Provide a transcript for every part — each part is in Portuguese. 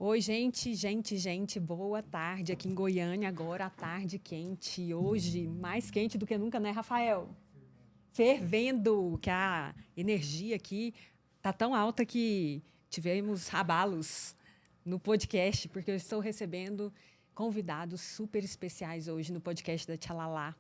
Oi, gente, boa tarde. Aqui em Goiânia, agora a tarde quente. Hoje, mais quente do que nunca, né, Rafael? Fervendo, que a energia aqui tá tão alta que tivemos abalos no podcast, porque eu estou recebendo convidados super especiais hoje no podcast da Tchalalá.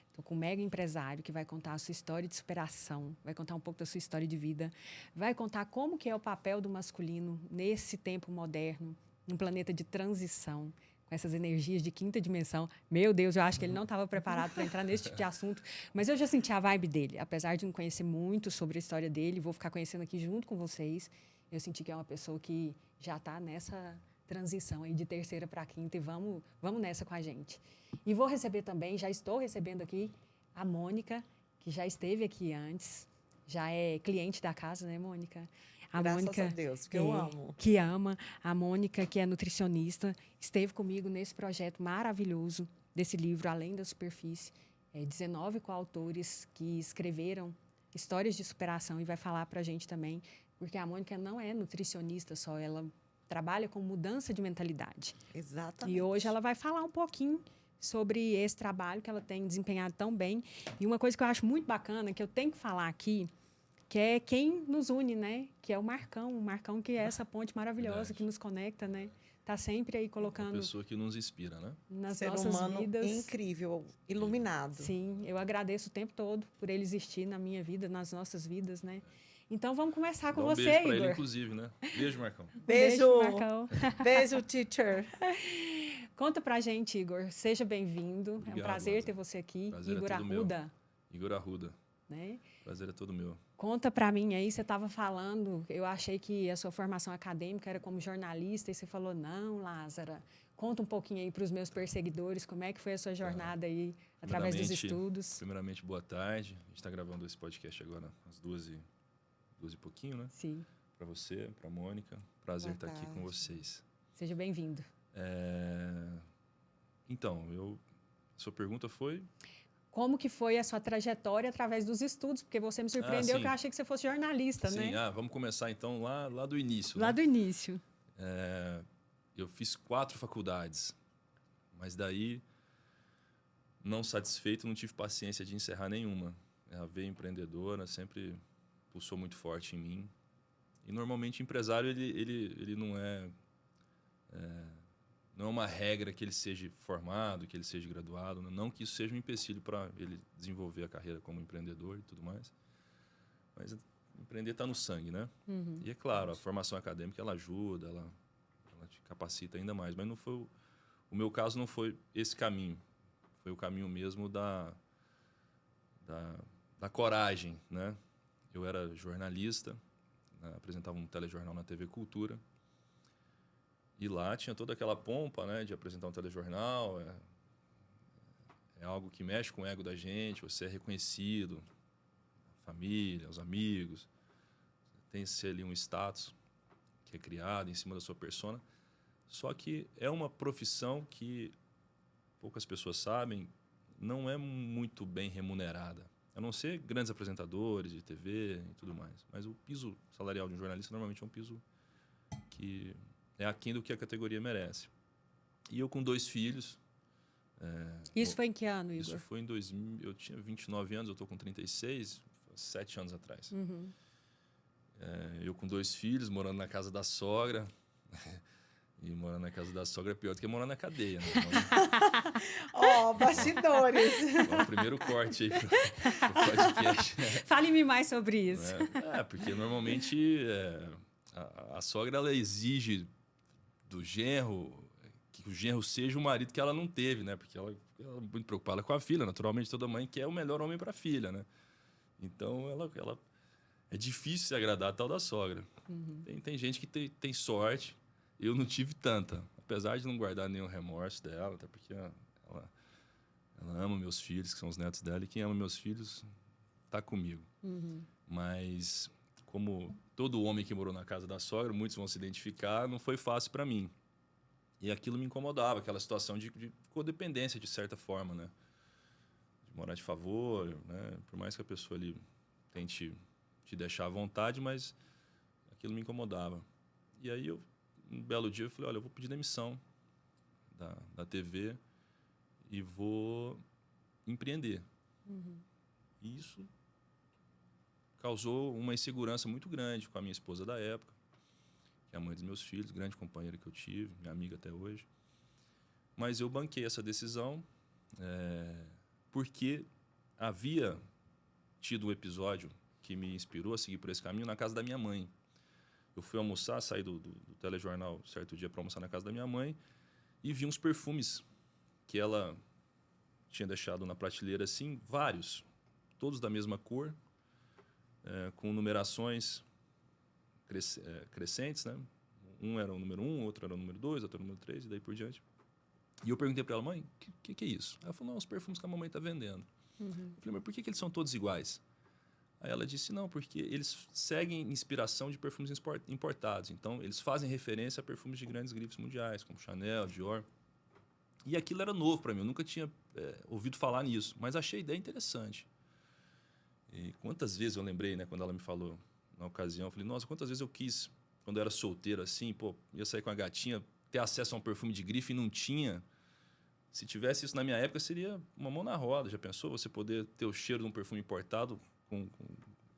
Estou com um mega empresário que vai contar a sua história de superação, vai contar um pouco da sua história de vida, vai contar como que é o papel do masculino nesse tempo moderno, num planeta de transição, com essas energias de quinta dimensão. Meu Deus, eu acho que ele não estava preparado para entrar nesse tipo de assunto, mas eu já senti a vibe dele. Apesar de não conhecer muito sobre a história dele, vou ficar conhecendo aqui junto com vocês. Eu senti que é uma pessoa que já está nessa transição aí de terceira para quinta e vamos nessa com a gente. E vou receber também, já estou recebendo aqui a Mônica, que já esteve aqui antes, já é cliente da casa, né, Mônica? Graças a Deus, porque eu amo. Que ama. A Mônica, que é nutricionista, esteve comigo nesse projeto maravilhoso desse livro, Além da Superfície. 19 coautores que escreveram histórias de superação e vai falar para a gente também, porque a Mônica não é nutricionista só, ela trabalha com mudança de mentalidade. Exatamente. E hoje ela vai falar um pouquinho sobre esse trabalho que ela tem desempenhado tão bem. E uma coisa que eu acho muito bacana, que eu tenho que falar aqui, que é quem nos une, né? Que é o Marcão que é essa ponte maravilhosa. Verdade. Que nos conecta, né? Tá sempre aí colocando... Uma pessoa que nos inspira, né? Nas Ser nossas humano vidas. Incrível, iluminado. Sim, eu agradeço o tempo todo por ele existir na minha vida, nas nossas vidas, né? Então, vamos começar com você, beijo Igor. Pra ele, inclusive, né? Beijo, Marcão. Beijo, Marcão. Beijo, teacher. Conta pra gente, Igor. Seja bem-vindo. Obrigado, é um prazer Lázaro. ter você aqui. Prazer Igor é todo Arruda. Meu. Igor Arruda. Né? Prazer é todo meu. Conta pra mim aí, você estava falando, eu achei que a sua formação acadêmica era como jornalista, e você falou, não, Lázara, conta um pouquinho aí para os meus perseguidores, como é que foi a sua jornada aí, através dos estudos. Primeiramente, boa tarde. A gente está gravando esse podcast agora às 12 e pouquinho, né? Sim. Para você, para a Mônica. Prazer estar aqui com vocês. Seja bem-vindo. Então, sua pergunta foi... Como que foi a sua trajetória através dos estudos? Porque você me surpreendeu que eu achei que você fosse jornalista, sim, né? Vamos começar então lá do início. Lá do início. Eu fiz 4 faculdades, mas daí, não satisfeito, não tive paciência de encerrar nenhuma. A veia empreendedora sempre pulsou muito forte em mim. E normalmente empresário ele não é uma regra que ele seja formado, que ele seja graduado. Não que isso seja um empecilho para ele desenvolver a carreira como empreendedor e tudo mais. Mas empreender está no sangue, né? Uhum. E é claro, a formação acadêmica ela ajuda, ela te capacita ainda mais. Mas não foi o meu caso não foi esse caminho. Foi o caminho mesmo da coragem, né? Eu era jornalista, né? Apresentava um telejornal na TV Cultura. E lá tinha toda aquela pompa, né, de apresentar um telejornal. É algo que mexe com o ego da gente, você é reconhecido, a família, os amigos. Tem-se ali um status que é criado em cima da sua persona. Só que é uma profissão que, poucas pessoas sabem, não é muito bem remunerada. A não ser grandes apresentadores de TV e tudo mais. Mas o piso salarial de um jornalista normalmente é um piso que... é aquém do que a categoria merece. E eu com 2 filhos... Isso foi em que ano, Igor? Isso foi em 2000. Eu tinha 29 anos, eu estou com 36, 7 anos atrás. Uhum. Eu com 2 filhos, morando na casa da sogra. E morando na casa da sogra é pior do que morar na cadeia, né? Bastidores. O primeiro corte aí pro podcast. Fale-me mais sobre isso. Porque normalmente a sogra ela exige do genro que o genro seja o marido que ela não teve, né? Porque ela é muito preocupada com a filha. Naturalmente, toda mãe quer o melhor homem para a filha, né? Então, ela é difícil se agradar a tal da sogra. Uhum. Tem gente que tem sorte. Eu não tive tanta. Apesar de não guardar nenhum remorso dela, até porque ela ama meus filhos, que são os netos dela, e quem ama meus filhos está comigo. Uhum. Mas, como todo homem que morou na casa da sogra, muitos vão se identificar, não foi fácil para mim. E aquilo me incomodava, aquela situação de codependência, de certa forma, né? De morar de favor, né? Por mais que a pessoa ali tente te deixar à vontade, mas aquilo me incomodava. E aí eu um belo dia eu falei, olha, eu vou pedir demissão da TV e vou empreender. E isso causou uma insegurança muito grande com a minha esposa da época, que é a mãe dos meus filhos, grande companheira que eu tive, minha amiga até hoje. Mas eu banquei essa decisão porque havia tido um episódio que me inspirou a seguir por esse caminho na casa da minha mãe. Eu fui almoçar, saí do telejornal certo dia para almoçar na casa da minha mãe e vi uns perfumes que ela tinha deixado na prateleira assim, vários, todos da mesma cor, com numerações crescentes, né? Um era o número 1, outro era o número 2, outro era o número 3 e daí por diante. E eu perguntei para ela, mãe, o que é isso? Ela falou, não, os perfumes que a mamãe está vendendo. Eu falei, mas por que eles são todos iguais? Aí ela disse, não, porque eles seguem inspiração de perfumes importados. Então, eles fazem referência a perfumes de grandes grifes mundiais, como Chanel, Dior. E aquilo era novo para mim, eu nunca tinha ouvido falar nisso, mas achei a ideia interessante. E quantas vezes eu lembrei, né, quando ela me falou na ocasião, eu falei, nossa, quantas vezes eu quis, quando eu era solteiro assim, pô, ia sair com a gatinha, ter acesso a um perfume de grife e não tinha. Se tivesse isso na minha época, seria uma mão na roda. Já pensou você poder ter o cheiro de um perfume importado com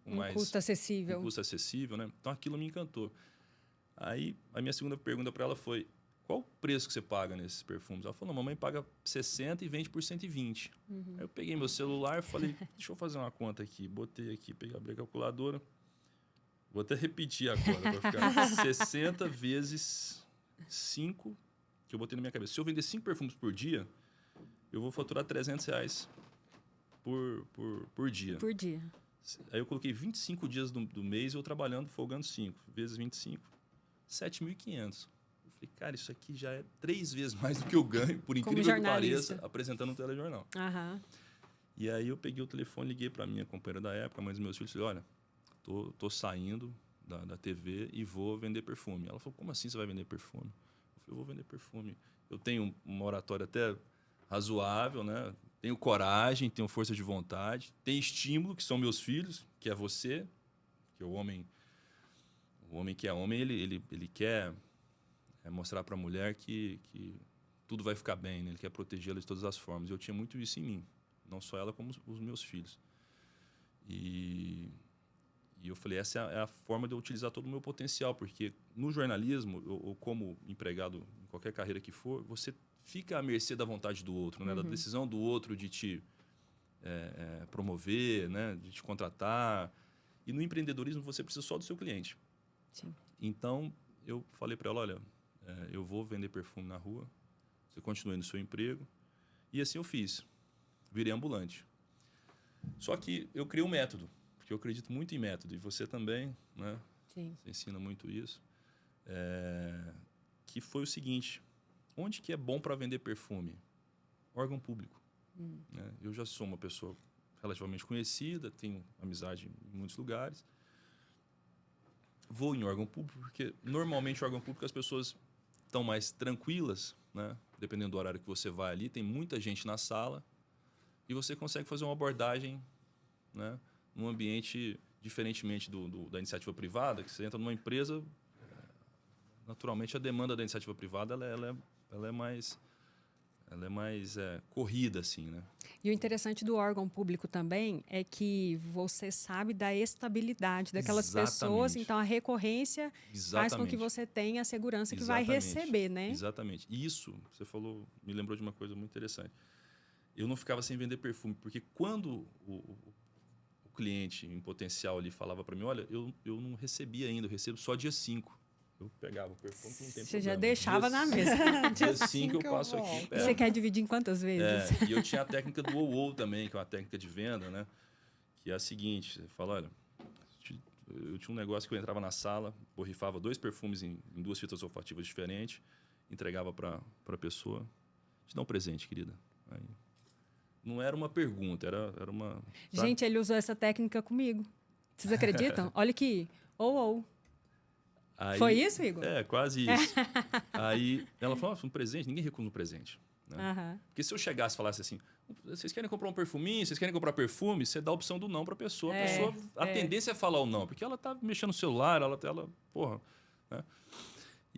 mais... custo acessível. Um custo acessível, né? Então, aquilo me encantou. Aí, a minha segunda pergunta para ela foi, qual o preço que você paga nesses perfumes? Ela falou, não, mamãe paga 60 e vende por 120. Aí eu peguei meu celular e falei, deixa eu fazer uma conta aqui. Botei aqui, abri a calculadora. Vou até repetir agora, para ficar 60 vezes 5, que eu botei na minha cabeça. Se eu vender 5 perfumes por dia, eu vou faturar R$300 por dia. Por dia. Aí eu coloquei 25 dias do mês eu trabalhando, folgando 5. Vezes 25, 7.500. Eu falei, cara, isso aqui já é 3 vezes mais do que eu ganho, por incrível que pareça, apresentando um telejornal. E aí eu peguei o telefone, liguei para a minha companheira da época, a mãe dos meus filhos, falei, olha, tô saindo da TV e vou vender perfume. Ela falou, como assim você vai vender perfume? Eu falei, eu vou vender perfume. Eu tenho uma oratória até razoável, né? Tenho coragem, tenho força de vontade, tenho estímulo, que são meus filhos, que é você, que é o homem que é homem, ele quer mostrar para a mulher que tudo vai ficar bem, né? Ele quer protegê-la de todas as formas. Eu tinha muito isso em mim, não só ela, como os meus filhos. E eu falei, essa é a forma de eu utilizar todo o meu potencial, porque no jornalismo, ou como empregado em qualquer carreira que for, você fica à mercê da vontade do outro, né? Da decisão do outro de te promover, né? De te contratar. E no empreendedorismo, você precisa só do seu cliente. Sim. Então, eu falei para ela, olha, eu vou vender perfume na rua, você continua no seu emprego. E assim eu fiz. Virei ambulante. Só que eu criei um método, porque eu acredito muito em método, e você também, né? Sim. Você ensina muito isso. Que foi o seguinte, onde que é bom para vender perfume? Órgão público. Né? Eu já sou uma pessoa relativamente conhecida, tenho amizade em muitos lugares. Vou em órgão público, porque normalmente em órgão público as pessoas estão mais tranquilas, né? Dependendo do horário que você vai ali, tem muita gente na sala e você consegue fazer uma abordagem, né? Num ambiente, diferentemente da iniciativa privada, que você entra numa empresa, naturalmente a demanda da iniciativa privada ela é mais corrida, assim, né? E o interessante do órgão público também é que você sabe da estabilidade daquelas pessoas, então a recorrência faz com que você tenha a segurança que vai receber, né? Exatamente. E isso, você falou, me lembrou de uma coisa muito interessante. Eu não ficava sem vender perfume, porque quando o cliente em potencial ali falava para mim, olha, eu não recebi ainda, eu recebo só dia 5. Eu pegava o perfume, não tem problema. Você já deixava na mesa. Dia 5 eu passo aqui. Você quer dividir em quantas vezes? E eu tinha a técnica do ou também, que é uma técnica de venda, né? Que é a seguinte, você fala, olha, eu tinha um negócio que eu entrava na sala, borrifava 2 perfumes em 2 fitas olfativas diferentes, entregava para a pessoa, te dá um presente, querida. Aí, não era uma pergunta, era uma... Sabe? Gente, ele usou essa técnica comigo. Vocês acreditam? Olha aqui, ou. Aí, foi isso, Igor? Quase isso. Aí ela falou, um presente, ninguém recusa um presente. Né? Porque se eu chegasse e falasse assim, vocês querem comprar um perfuminho, vocês querem comprar perfume, você dá a opção do não para a pessoa. A tendência é falar o não, porque ela tá mexendo no celular, ela porra. Né?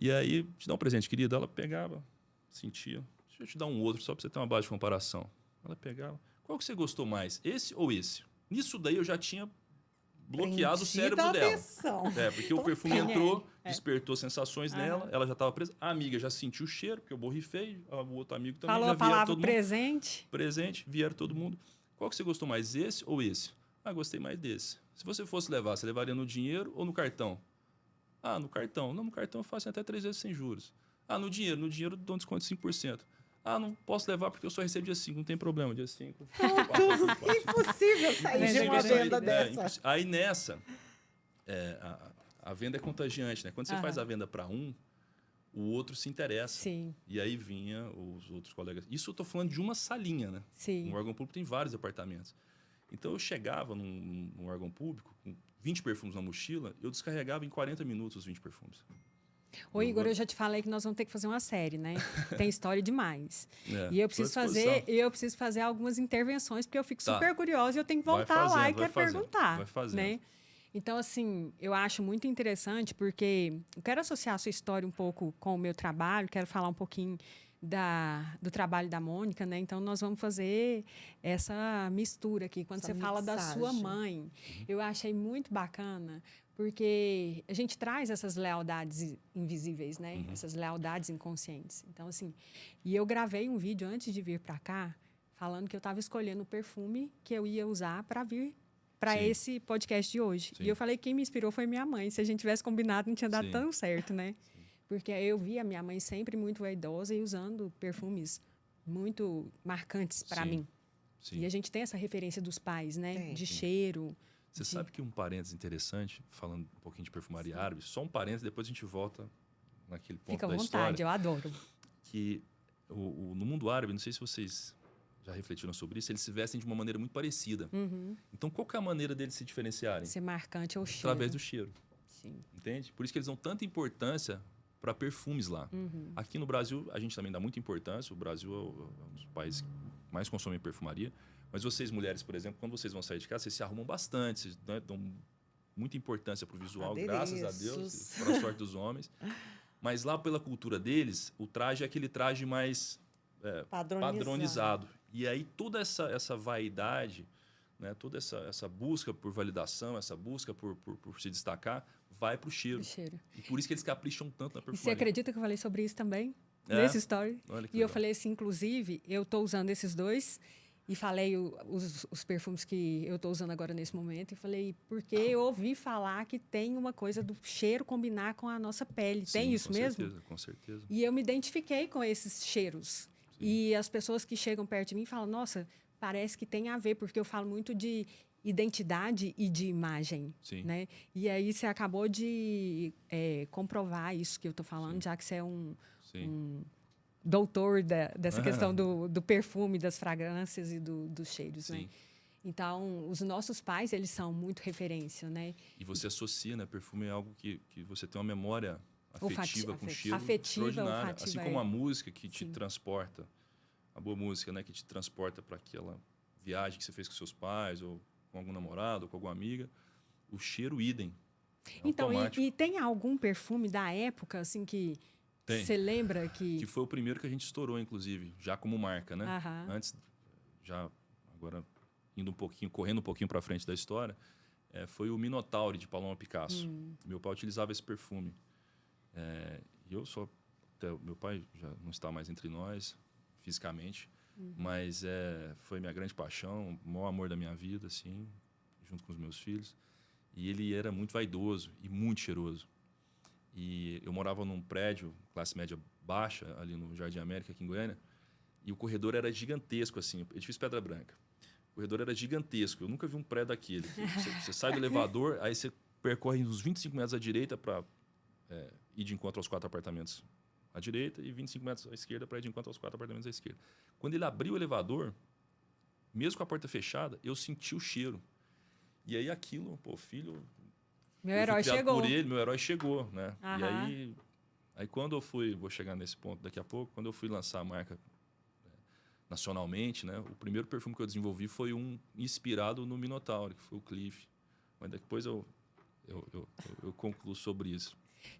E aí, te dá um presente, querida. Ela pegava, sentia. Deixa eu te dar um outro, só para você ter uma base de comparação. Ela pegava. Qual que você gostou mais? Esse ou esse? Nisso daí eu já tinha bloqueado o cérebro dela. Porque o perfume entrou, despertou sensações nela, ela já estava presa. A amiga já sentiu o cheiro, porque eu borrifei, o outro amigo também falou já a palavra todo presente. Mundo. Presente, vieram todo mundo. Qual que você gostou mais, esse ou esse? Ah, gostei mais desse. Se você fosse levar, você levaria no dinheiro ou no cartão? Ah, no cartão. Não, no cartão eu faço até 3 vezes sem juros. Ah, no dinheiro eu dou um desconto de 5%. Ah, não posso levar porque eu só recebo dia 5, não tem problema, dia 5. Impossível sair de uma venda dessa. Aí nessa, a venda é contagiante, né? Quando você faz a venda para um, o outro se interessa. Sim. E aí vinha os outros colegas. Isso eu estou falando de uma salinha, né? Sim. Um órgão público tem vários departamentos. Então eu chegava num órgão público com 20 perfumes na mochila, eu descarregava em 40 minutos os 20 perfumes. Ô, Igor, eu já te falei que nós vamos ter que fazer uma série, né? Tem história demais. E eu preciso fazer algumas intervenções, porque eu fico super curiosa e eu tenho que voltar lá e quero perguntar. Vai fazendo. Né? Então, assim, eu acho muito interessante, porque eu quero associar a sua história um pouco com o meu trabalho, quero falar um pouquinho do trabalho da Mônica, né? Então, nós vamos fazer essa mistura aqui. Quando você fala da sua mãe, eu achei muito bacana, porque a gente traz essas lealdades invisíveis, né? Essas lealdades inconscientes. Então, assim, e eu gravei um vídeo antes de vir para cá, falando que eu estava escolhendo o perfume que eu ia usar para vir para esse podcast de hoje. Sim. E eu falei que quem me inspirou foi minha mãe. Se a gente tivesse combinado, não tinha dado tão certo, né? Sim. Porque eu vi a minha mãe sempre muito vaidosa e usando perfumes muito marcantes para mim. Sim. E a gente tem essa referência dos pais, né? De cheiro. Você sabe que um parênteses interessante, falando um pouquinho de perfumaria árabe, só um parênteses, depois a gente volta naquele ponto da história. Fica à vontade, eu adoro. Que no mundo árabe, não sei se vocês já refletiram sobre isso, eles se vestem de uma maneira muito parecida. Então, qual que é a maneira deles se diferenciarem? Ser marcante é o cheiro. Através do cheiro. Sim. Entende? Por isso que eles dão tanta importância para perfumes lá. Aqui no Brasil, a gente também dá muita importância. O Brasil é um dos países que mais consomem perfumaria. Mas vocês, mulheres, por exemplo, quando vocês vão sair de casa, vocês se arrumam bastante, vocês, né, dão muita importância para o visual, graças a Deus, para a sorte dos homens. Mas lá, pela cultura deles, o traje é aquele traje mais padronizado. E aí toda essa vaidade, né, toda essa busca por validação, essa busca por se destacar, vai para o cheiro. E por isso que eles capricham tanto na perfumaria. E você acredita que eu falei sobre isso também? Nesse story? E legal. Eu falei assim, inclusive, eu estou usando esses dois e falei os perfumes que eu estou usando agora nesse momento. E falei, porque eu ouvi falar que tem uma coisa do cheiro combinar com a nossa pele. Sim, tem isso mesmo? Com certeza. E eu me identifiquei com esses cheiros. Sim. E as pessoas que chegam perto de mim falam, nossa, parece que tem a ver, porque eu falo muito de identidade e de imagem. Sim. Né? E aí você acabou de comprovar isso que eu estou falando, já que você é um doutor dessa questão do perfume, das fragrâncias e dos cheiros. Sim. Né? Então, os nossos pais, eles são muito referência. Né? E você associa, né? Perfume é algo que você tem uma memória afetiva com cheiro extraordinária. Assim como a música que te transporta, a boa música, né? Que te transporta para aquela viagem que você fez com seus pais, ou com algum namorado, ou com alguma amiga. O cheiro, idem. Então, e tem algum perfume da época, assim, que você lembra que... Que foi o primeiro que a gente estourou, inclusive, já como marca, né? Antes, já agora correndo um pouquinho para frente da história, foi o Minotaure, de Paloma Picasso. Meu pai utilizava esse perfume. Meu pai já não está mais entre nós, fisicamente, mas foi minha grande paixão, o maior amor da minha vida, assim, junto com os meus filhos. E ele era muito vaidoso e muito cheiroso. E eu morava num prédio, classe média baixa, ali no Jardim América, aqui em Goiânia, e o corredor era gigantesco, assim, edifício Pedra Branca. O corredor era gigantesco, eu nunca vi um prédio daquele. Você sai do elevador, aí você percorre uns 25 metros à direita para ir de encontro aos 4 apartamentos à direita e 25 metros à esquerda para ir de encontro aos 4 apartamentos à esquerda. Quando ele abriu o elevador, mesmo com a porta fechada, eu senti o cheiro. E aí aquilo, filho... Meu herói chegou. Por ele, meu herói chegou, né? E aí quando eu fui, vou chegar nesse ponto daqui a pouco, quando eu fui lançar a marca nacionalmente, né? O primeiro perfume que eu desenvolvi foi um inspirado no Minotaure, que foi o Cliff. Mas depois eu concluo sobre isso.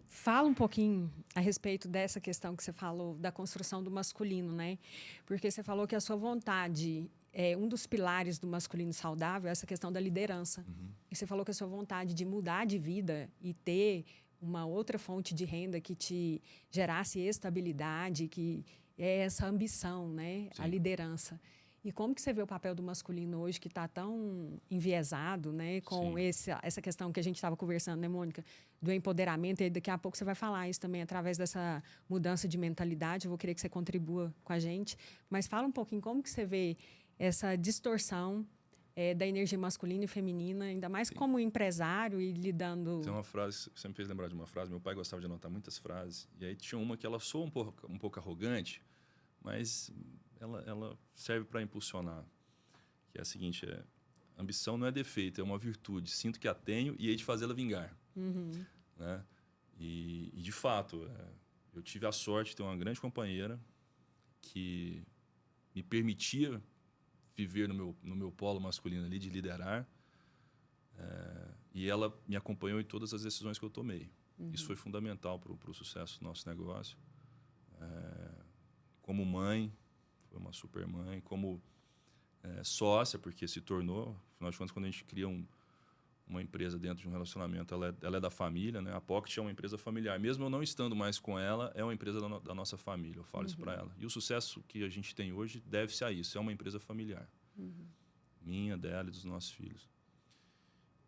Fala um pouquinho a respeito dessa questão que você falou da construção do masculino, né? Porque você falou que a sua vontade um dos pilares do masculino saudável é essa questão da liderança. E você falou que a sua vontade de mudar de vida e ter uma outra fonte de renda que te gerasse estabilidade, que é essa ambição, né? Sim. A liderança. E como que você vê o papel do masculino hoje que está tão enviesado, né, com essa questão que a gente estava conversando, né, Mônica, do empoderamento, e daqui a pouco você vai falar isso também através dessa mudança de mentalidade. Eu vou querer que você contribua com a gente, mas fala um pouquinho como que você vê essa distorção da energia masculina e feminina, ainda mais como empresário e lidando... Tem uma frase, você me fez lembrar de uma frase, meu pai gostava de anotar muitas frases, e aí tinha uma que ela soa um pouco arrogante, mas ela serve para impulsionar, que é a seguinte, ambição não é defeito, é uma virtude, sinto que a tenho e hei de fazê-la vingar. Né? E de fato, eu tive a sorte de ter uma grande companheira que me permitia viver no meu polo masculino ali, de liderar, e ela me acompanhou em todas as decisões que eu tomei. Isso foi fundamental para o sucesso do nosso negócio. Como mãe, foi uma super mãe, como sócia, porque se tornou, afinal de contas, quando a gente cria uma empresa dentro de um relacionamento, ela é da família, né? A Pocket é uma empresa familiar. Mesmo eu não estando mais com ela, é uma empresa da nossa família, eu falo isso para ela. E o sucesso que a gente tem hoje deve-se a isso, é uma empresa familiar. Minha, dela e dos nossos filhos.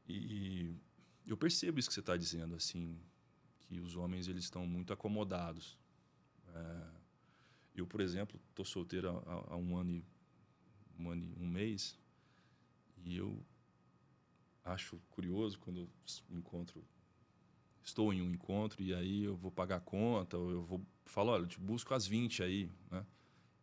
E eu percebo isso que você está dizendo, assim, que os homens eles estão muito acomodados. Eu, por exemplo, estou solteiro há um mês, e eu acho curioso quando estou em um encontro, e aí eu vou pagar a conta, ou eu falo, olha, eu te busco às 20 aí, né?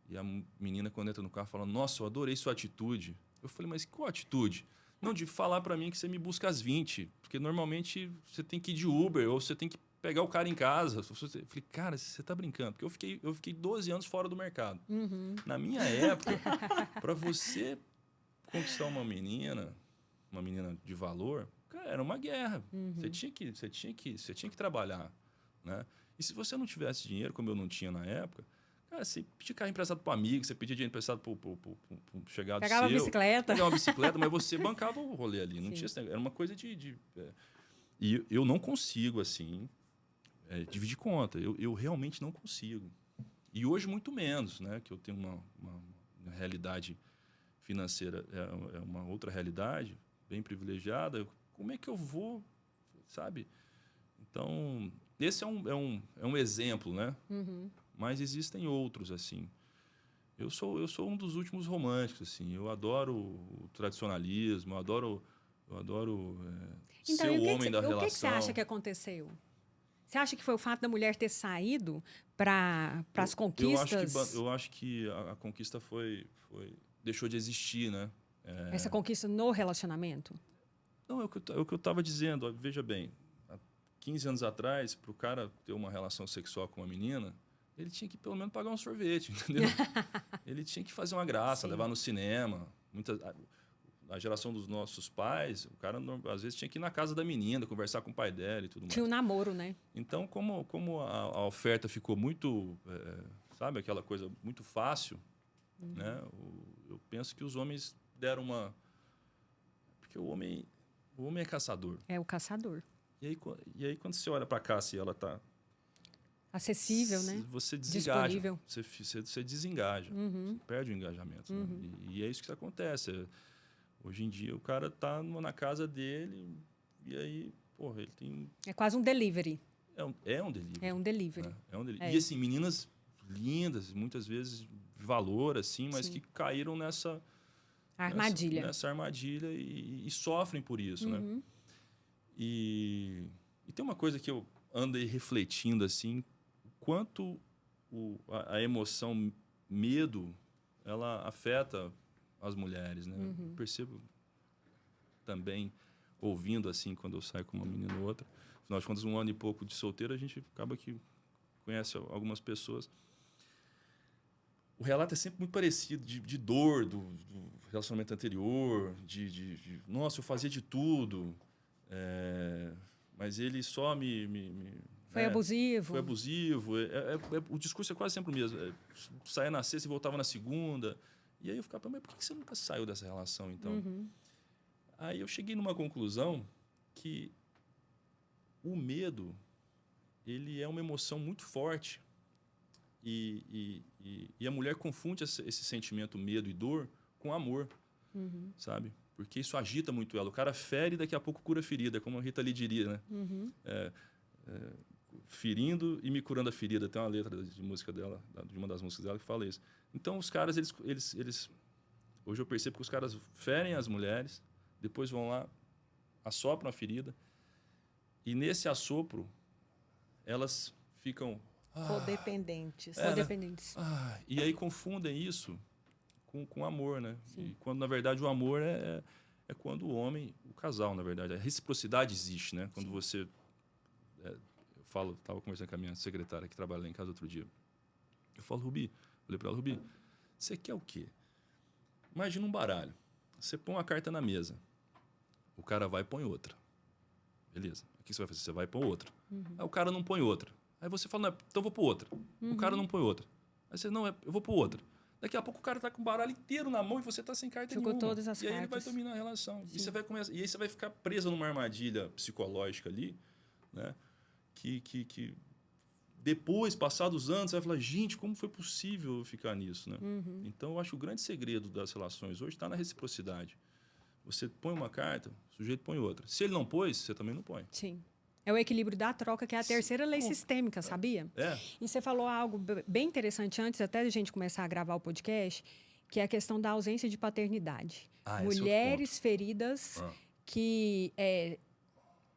E a menina, quando entra no carro, fala, nossa, eu adorei sua atitude. Eu falei, mas qual atitude? Não, de falar para mim que você me busca às 20, porque normalmente você tem que ir de Uber, ou você tem que pegar o cara em casa. Eu falei, cara, você tá brincando. Porque eu fiquei 12 anos fora do mercado. Na minha época, para você conquistar uma menina de valor, cara, era uma guerra. Você tinha que trabalhar, né? E se você não tivesse dinheiro, como eu não tinha na época, cara, você pedia carro emprestado para amigo, você pedia dinheiro emprestado para chegado Pegava seu. a bicicleta. Pegava uma bicicleta, mas você bancava o rolê ali. Não tinha esse negócio. Era uma coisa E eu não consigo, assim, dividir conta. Eu realmente não consigo. E hoje muito menos, né? Que eu tenho uma realidade financeira, é uma outra realidade, bem privilegiada. Como é que eu vou, sabe? Então, esse é um exemplo, né? Mas existem outros, assim. Eu sou um dos últimos românticos, assim. Eu adoro o tradicionalismo, eu adoro Então, ser o homem da relação. O que você acha que aconteceu? Você acha que foi o fato da mulher ter saído para as conquistas? Eu acho que a conquista deixou de existir, né? Essa conquista no relacionamento? Não, é o que eu estava dizendo. Ó, veja bem, há 15 anos atrás, para o cara ter uma relação sexual com uma menina, ele tinha que pelo menos pagar um sorvete, entendeu? Ele tinha que fazer uma graça, levar no cinema. A geração dos nossos pais, o cara às vezes tinha que ir na casa da menina, conversar com o pai dela e tudo mais. Tinha um namoro, né? Então, como a oferta ficou muito, sabe, aquela coisa muito fácil, né? Eu penso que os homens deram uma... Porque o homem é caçador. É o caçador. E aí quando você olha para cá, se ela está... Acessível, né? Você desengaja. Disponível. Você desengaja. Você perde o engajamento. Né? E é isso que acontece. Hoje em dia, o cara está na casa dele e aí, porra, ele tem... É quase um delivery. É um delivery. É um delivery. Né? É um delivery. E, assim, meninas lindas, muitas vezes de valor, assim, mas que caíram nessa armadilha. Nessa armadilha e sofrem por isso, né? E tem uma coisa que eu ando aí refletindo, assim, quanto a emoção medo, ela afeta as mulheres, né? Eu percebo também, ouvindo, assim, quando eu saio com uma menina ou outra. Afinal de contas, 1 ano e pouco de solteiro, a gente acaba que conhece algumas pessoas. O relato é sempre muito parecido, de dor do relacionamento anterior, nossa, eu fazia de tudo, mas ele só me Foi abusivo. Foi abusivo. O discurso é quase sempre o mesmo. Saia na sexta e voltava na segunda. E aí eu ficava, mas por que você nunca saiu dessa relação, então? Aí eu cheguei numa conclusão que o medo, ele é uma emoção muito forte. E a mulher confunde esse sentimento, medo e dor, com amor, sabe? Porque isso agita muito ela. O cara fere e daqui a pouco cura a ferida, como a Rita Lee diria, né? Ferindo e me curando a ferida. Tem uma letra de música dela, de uma das músicas dela, que fala isso. Então, os caras, eles hoje eu percebo que os caras ferem as mulheres, depois vão lá, assopram a ferida, e nesse assopro, elas ficam... Codependentes. Codependentes. E aí confundem isso com amor, né? E quando, na verdade, o amor é quando o homem, o casal, na verdade. A reciprocidade existe, né? Quando você... eu estava conversando com a minha secretária que trabalha lá em casa outro dia. Eu falo, Rubi, falei para ela, Rubi, você quer o quê? Imagina um baralho. Você põe uma carta na mesa. O cara vai e põe outra. Beleza. O que você vai fazer? Você vai e põe outra. Aí o cara não põe outra. Aí você fala, não, então eu vou pôr outra. O cara não põe outra. Aí você, não, eu vou pôr outra. Daqui a pouco o cara tá com o baralho inteiro na mão e você tá sem carta Jogou nenhuma. todas as e aí cartas. ele vai dominar a relação. E aí você vai ficar presa numa armadilha psicológica ali, né? Que depois, passados anos, você vai falar, gente, como foi possível eu ficar nisso, né? Então, eu acho que o grande segredo das relações hoje está na reciprocidade. Você põe uma carta, o sujeito põe outra. Se ele não pôs, você também não põe. Sim. É o equilíbrio da troca, que é a terceira lei sistêmica, sabia? E você falou algo bem interessante antes, até de a gente começar a gravar o podcast, que é a questão da ausência de paternidade. Mulheres feridas que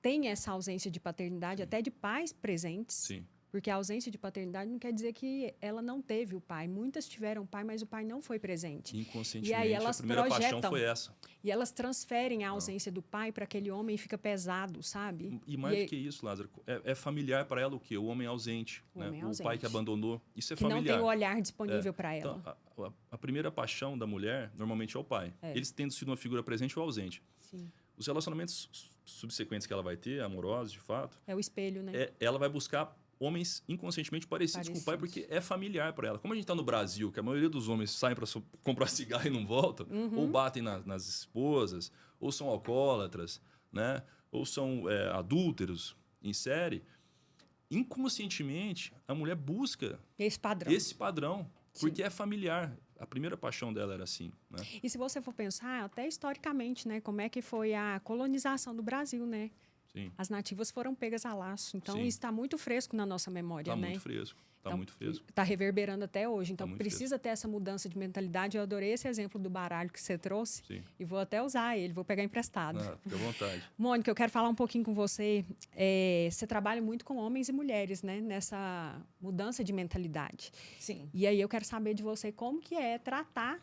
têm essa ausência de paternidade, até de pais presentes. Sim. Porque a ausência de paternidade não quer dizer que ela não teve o pai. Muitas tiveram pai, mas o pai não foi presente. Inconscientemente, e aí elas a primeira paixão foi essa. E elas transferem a ausência do pai para aquele homem e fica pesado, sabe? E mais do que isso, Lázaro, é familiar para ela o quê? O homem ausente. O pai que abandonou. Isso é que familiar. Que não tem o olhar disponível para ela. Então, a primeira paixão da mulher, normalmente, é o pai. Eles tendo sido uma figura presente ou ausente. Sim. Os relacionamentos subsequentes que ela vai ter, amorosos, de fato... É o espelho, né? Ela vai buscar homens inconscientemente parecidos com o pai, porque é familiar para ela. Como a gente está no Brasil, que a maioria dos homens saem para comprar cigarro e não voltam, ou batem nas esposas, ou são alcoólatras, né? Ou são adúlteros em série, inconscientemente a mulher busca esse padrão porque é familiar. A primeira paixão dela era assim, né? E se você for pensar, até historicamente, né? Como é que foi a colonização do Brasil, né? Sim. As nativas foram pegas a laço. Então, isso está muito fresco na nossa memória, né? Está muito fresco. Está muito fresco. Está reverberando até hoje. Então, precisa ter essa mudança de mentalidade. Eu adorei esse exemplo do baralho que você trouxe. Sim. E vou até usar ele, vou pegar emprestado. Fica à vontade. Mônica, eu quero falar um pouquinho com você. Você trabalha muito com homens e mulheres, né? Nessa mudança de mentalidade. Sim. E aí eu quero saber de você como que é tratar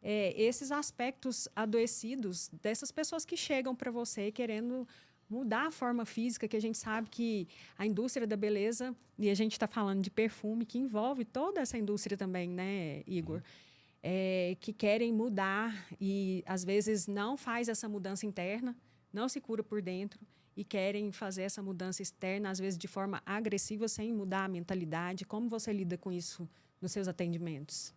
esses aspectos adoecidos dessas pessoas que chegam para você querendo mudar a forma física, que a gente sabe que a indústria da beleza, e a gente está falando de perfume, que envolve toda essa indústria também, né, Igor? Que querem mudar e, às vezes, não faz essa mudança interna, não se cura por dentro e querem fazer essa mudança externa, às vezes, de forma agressiva, sem mudar a mentalidade. Como você lida com isso nos seus atendimentos?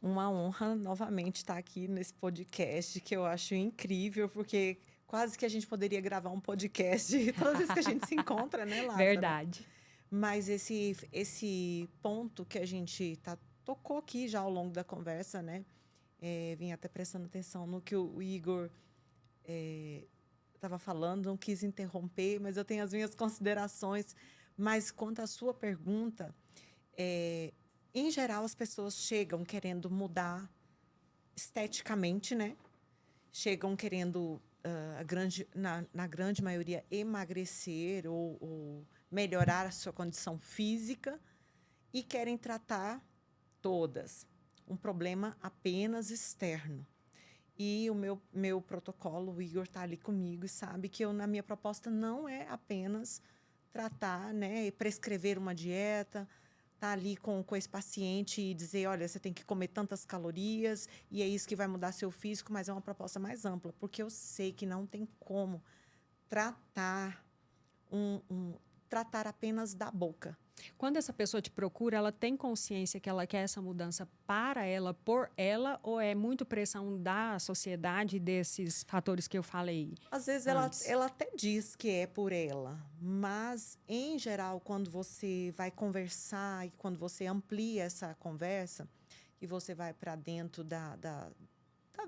Uma honra, novamente, estar aqui nesse podcast, que eu acho incrível, porque... quase que a gente poderia gravar um podcast todas as vezes que a gente se encontra, né, Lázaro? Verdade. Mas esse ponto que a gente tocou aqui já ao longo da conversa, né? Vim até prestando atenção no que o Igor estava falando, não quis interromper, mas eu tenho as minhas considerações. Mas quanto à sua pergunta, em geral, as pessoas chegam querendo mudar esteticamente, né? Chegam querendo... na grande maioria, emagrecer ou melhorar a sua condição física e querem tratar todas um problema apenas externo. E o meu protocolo, o Igor está ali comigo e sabe que na minha proposta não é apenas tratar, né, e prescrever uma dieta, estar ali com esse paciente e dizer, olha, você tem que comer tantas calorias e é isso que vai mudar seu físico, mas é uma proposta mais ampla, porque eu sei que não tem como tratar tratar apenas da boca. Quando essa pessoa te procura, ela tem consciência que ela quer essa mudança para ela, por ela, ou é muito pressão da sociedade desses fatores que eu falei? Às vezes ela até diz que é por ela, mas, em geral, quando você vai conversar e quando você amplia essa conversa e você vai para dentro da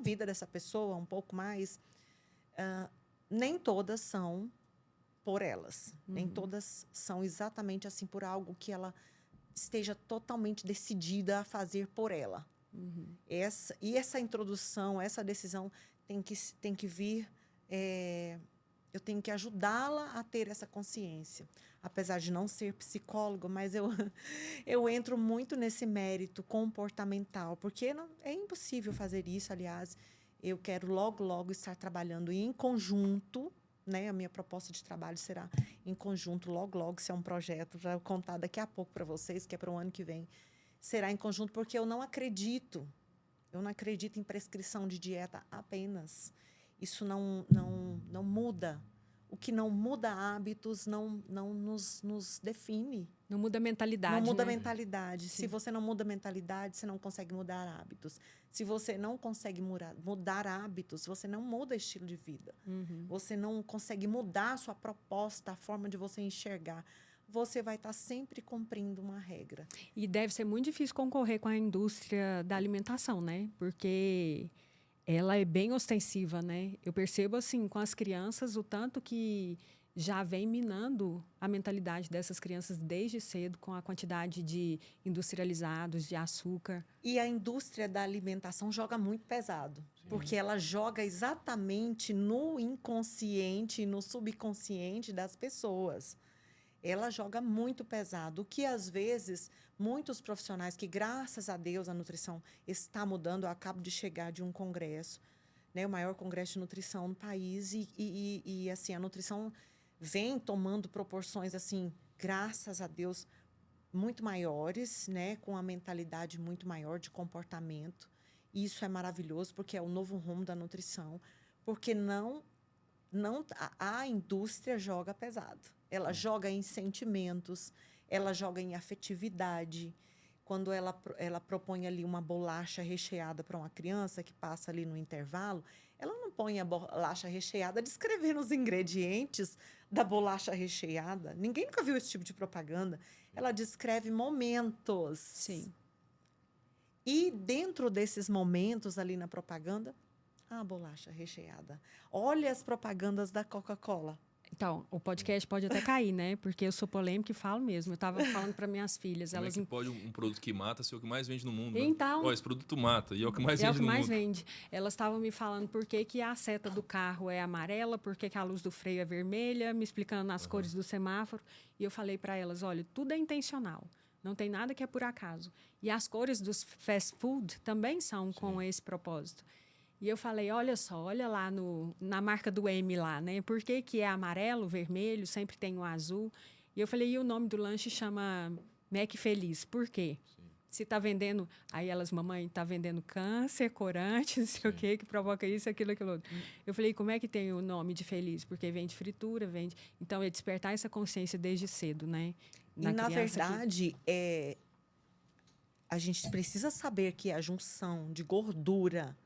vida dessa pessoa um pouco mais, nem todas são por elas. Nem todas são exatamente assim por algo que ela esteja totalmente decidida a fazer por ela. Essa introdução, essa decisão tem que vir... eu tenho que ajudá-la a ter essa consciência. Apesar de não ser psicóloga, mas eu entro muito nesse mérito comportamental, porque é impossível fazer isso, aliás. Eu quero logo, logo estar trabalhando em conjunto, né? A minha proposta de trabalho será em conjunto, logo, logo. Isso é um projeto, já vou contar daqui a pouco para vocês, que é para o ano que vem. Será em conjunto, porque eu não acredito em prescrição de dieta apenas. Isso não muda. O que não muda hábitos não nos define. Não muda a mentalidade, Não muda a né? mentalidade. Sim. Se você não muda a mentalidade, você não consegue mudar hábitos. Se você não consegue mudar hábitos, você não muda estilo de vida. Você não consegue mudar a sua proposta, a forma de você enxergar. Você vai estar sempre cumprindo uma regra. E deve ser muito difícil concorrer com a indústria da alimentação, né? Porque ela é bem ostensiva, né? Eu percebo, assim, com as crianças, o tanto que já vem minando a mentalidade dessas crianças desde cedo, com a quantidade de industrializados, de açúcar. E a indústria da alimentação joga muito pesado, porque ela joga exatamente no inconsciente, no subconsciente das pessoas. Ela joga muito pesado, o que, às vezes, muitos profissionais que, graças a Deus, a nutrição está mudando. Eu acabo de chegar de um congresso, né, o maior congresso de nutrição no país, e assim, a nutrição vem tomando proporções, assim, graças a Deus, muito maiores, né, com a mentalidade muito maior de comportamento. E isso é maravilhoso, porque é o novo rumo da nutrição, porque a indústria joga pesado. Ela joga em sentimentos, ela joga em afetividade. Quando ela propõe ali uma bolacha recheada para uma criança que passa ali no intervalo, ela não põe a bolacha recheada descrevendo os ingredientes da bolacha recheada. Ninguém nunca viu esse tipo de propaganda. Ela descreve momentos. Sim. E dentro desses momentos ali na propaganda, a bolacha recheada. Olha as propagandas da Coca-Cola. Então, o podcast pode até cair, né? Porque eu sou polêmica e falo mesmo. Eu estava falando para minhas filhas. Como elas é que pode um produto que mata ser o que mais vende no mundo? Então, Esse produto mata e é o que mais é o vende que no mais mundo. vende. Elas estavam me falando por que a seta do carro é amarela, por que a luz do freio é vermelha, me explicando as cores do semáforo. E eu falei para elas, olha, tudo é intencional. Não tem nada que é por acaso. E as cores dos fast food também são com esse propósito. E eu falei, olha só, olha lá na marca do M lá, né? Por que é amarelo, vermelho, sempre tem o azul? E eu falei, e o nome do lanche chama Mac Feliz. Por quê? Sim. Se está vendendo... Aí elas, mamãe, está vendendo câncer, corante, não sei o quê, que provoca isso, aquilo, aquilo outro. Eu falei, como é que tem o nome de feliz? Porque vende fritura, vende... Então, é despertar essa consciência desde cedo, né? Na verdade, a gente precisa saber que a junção de gordura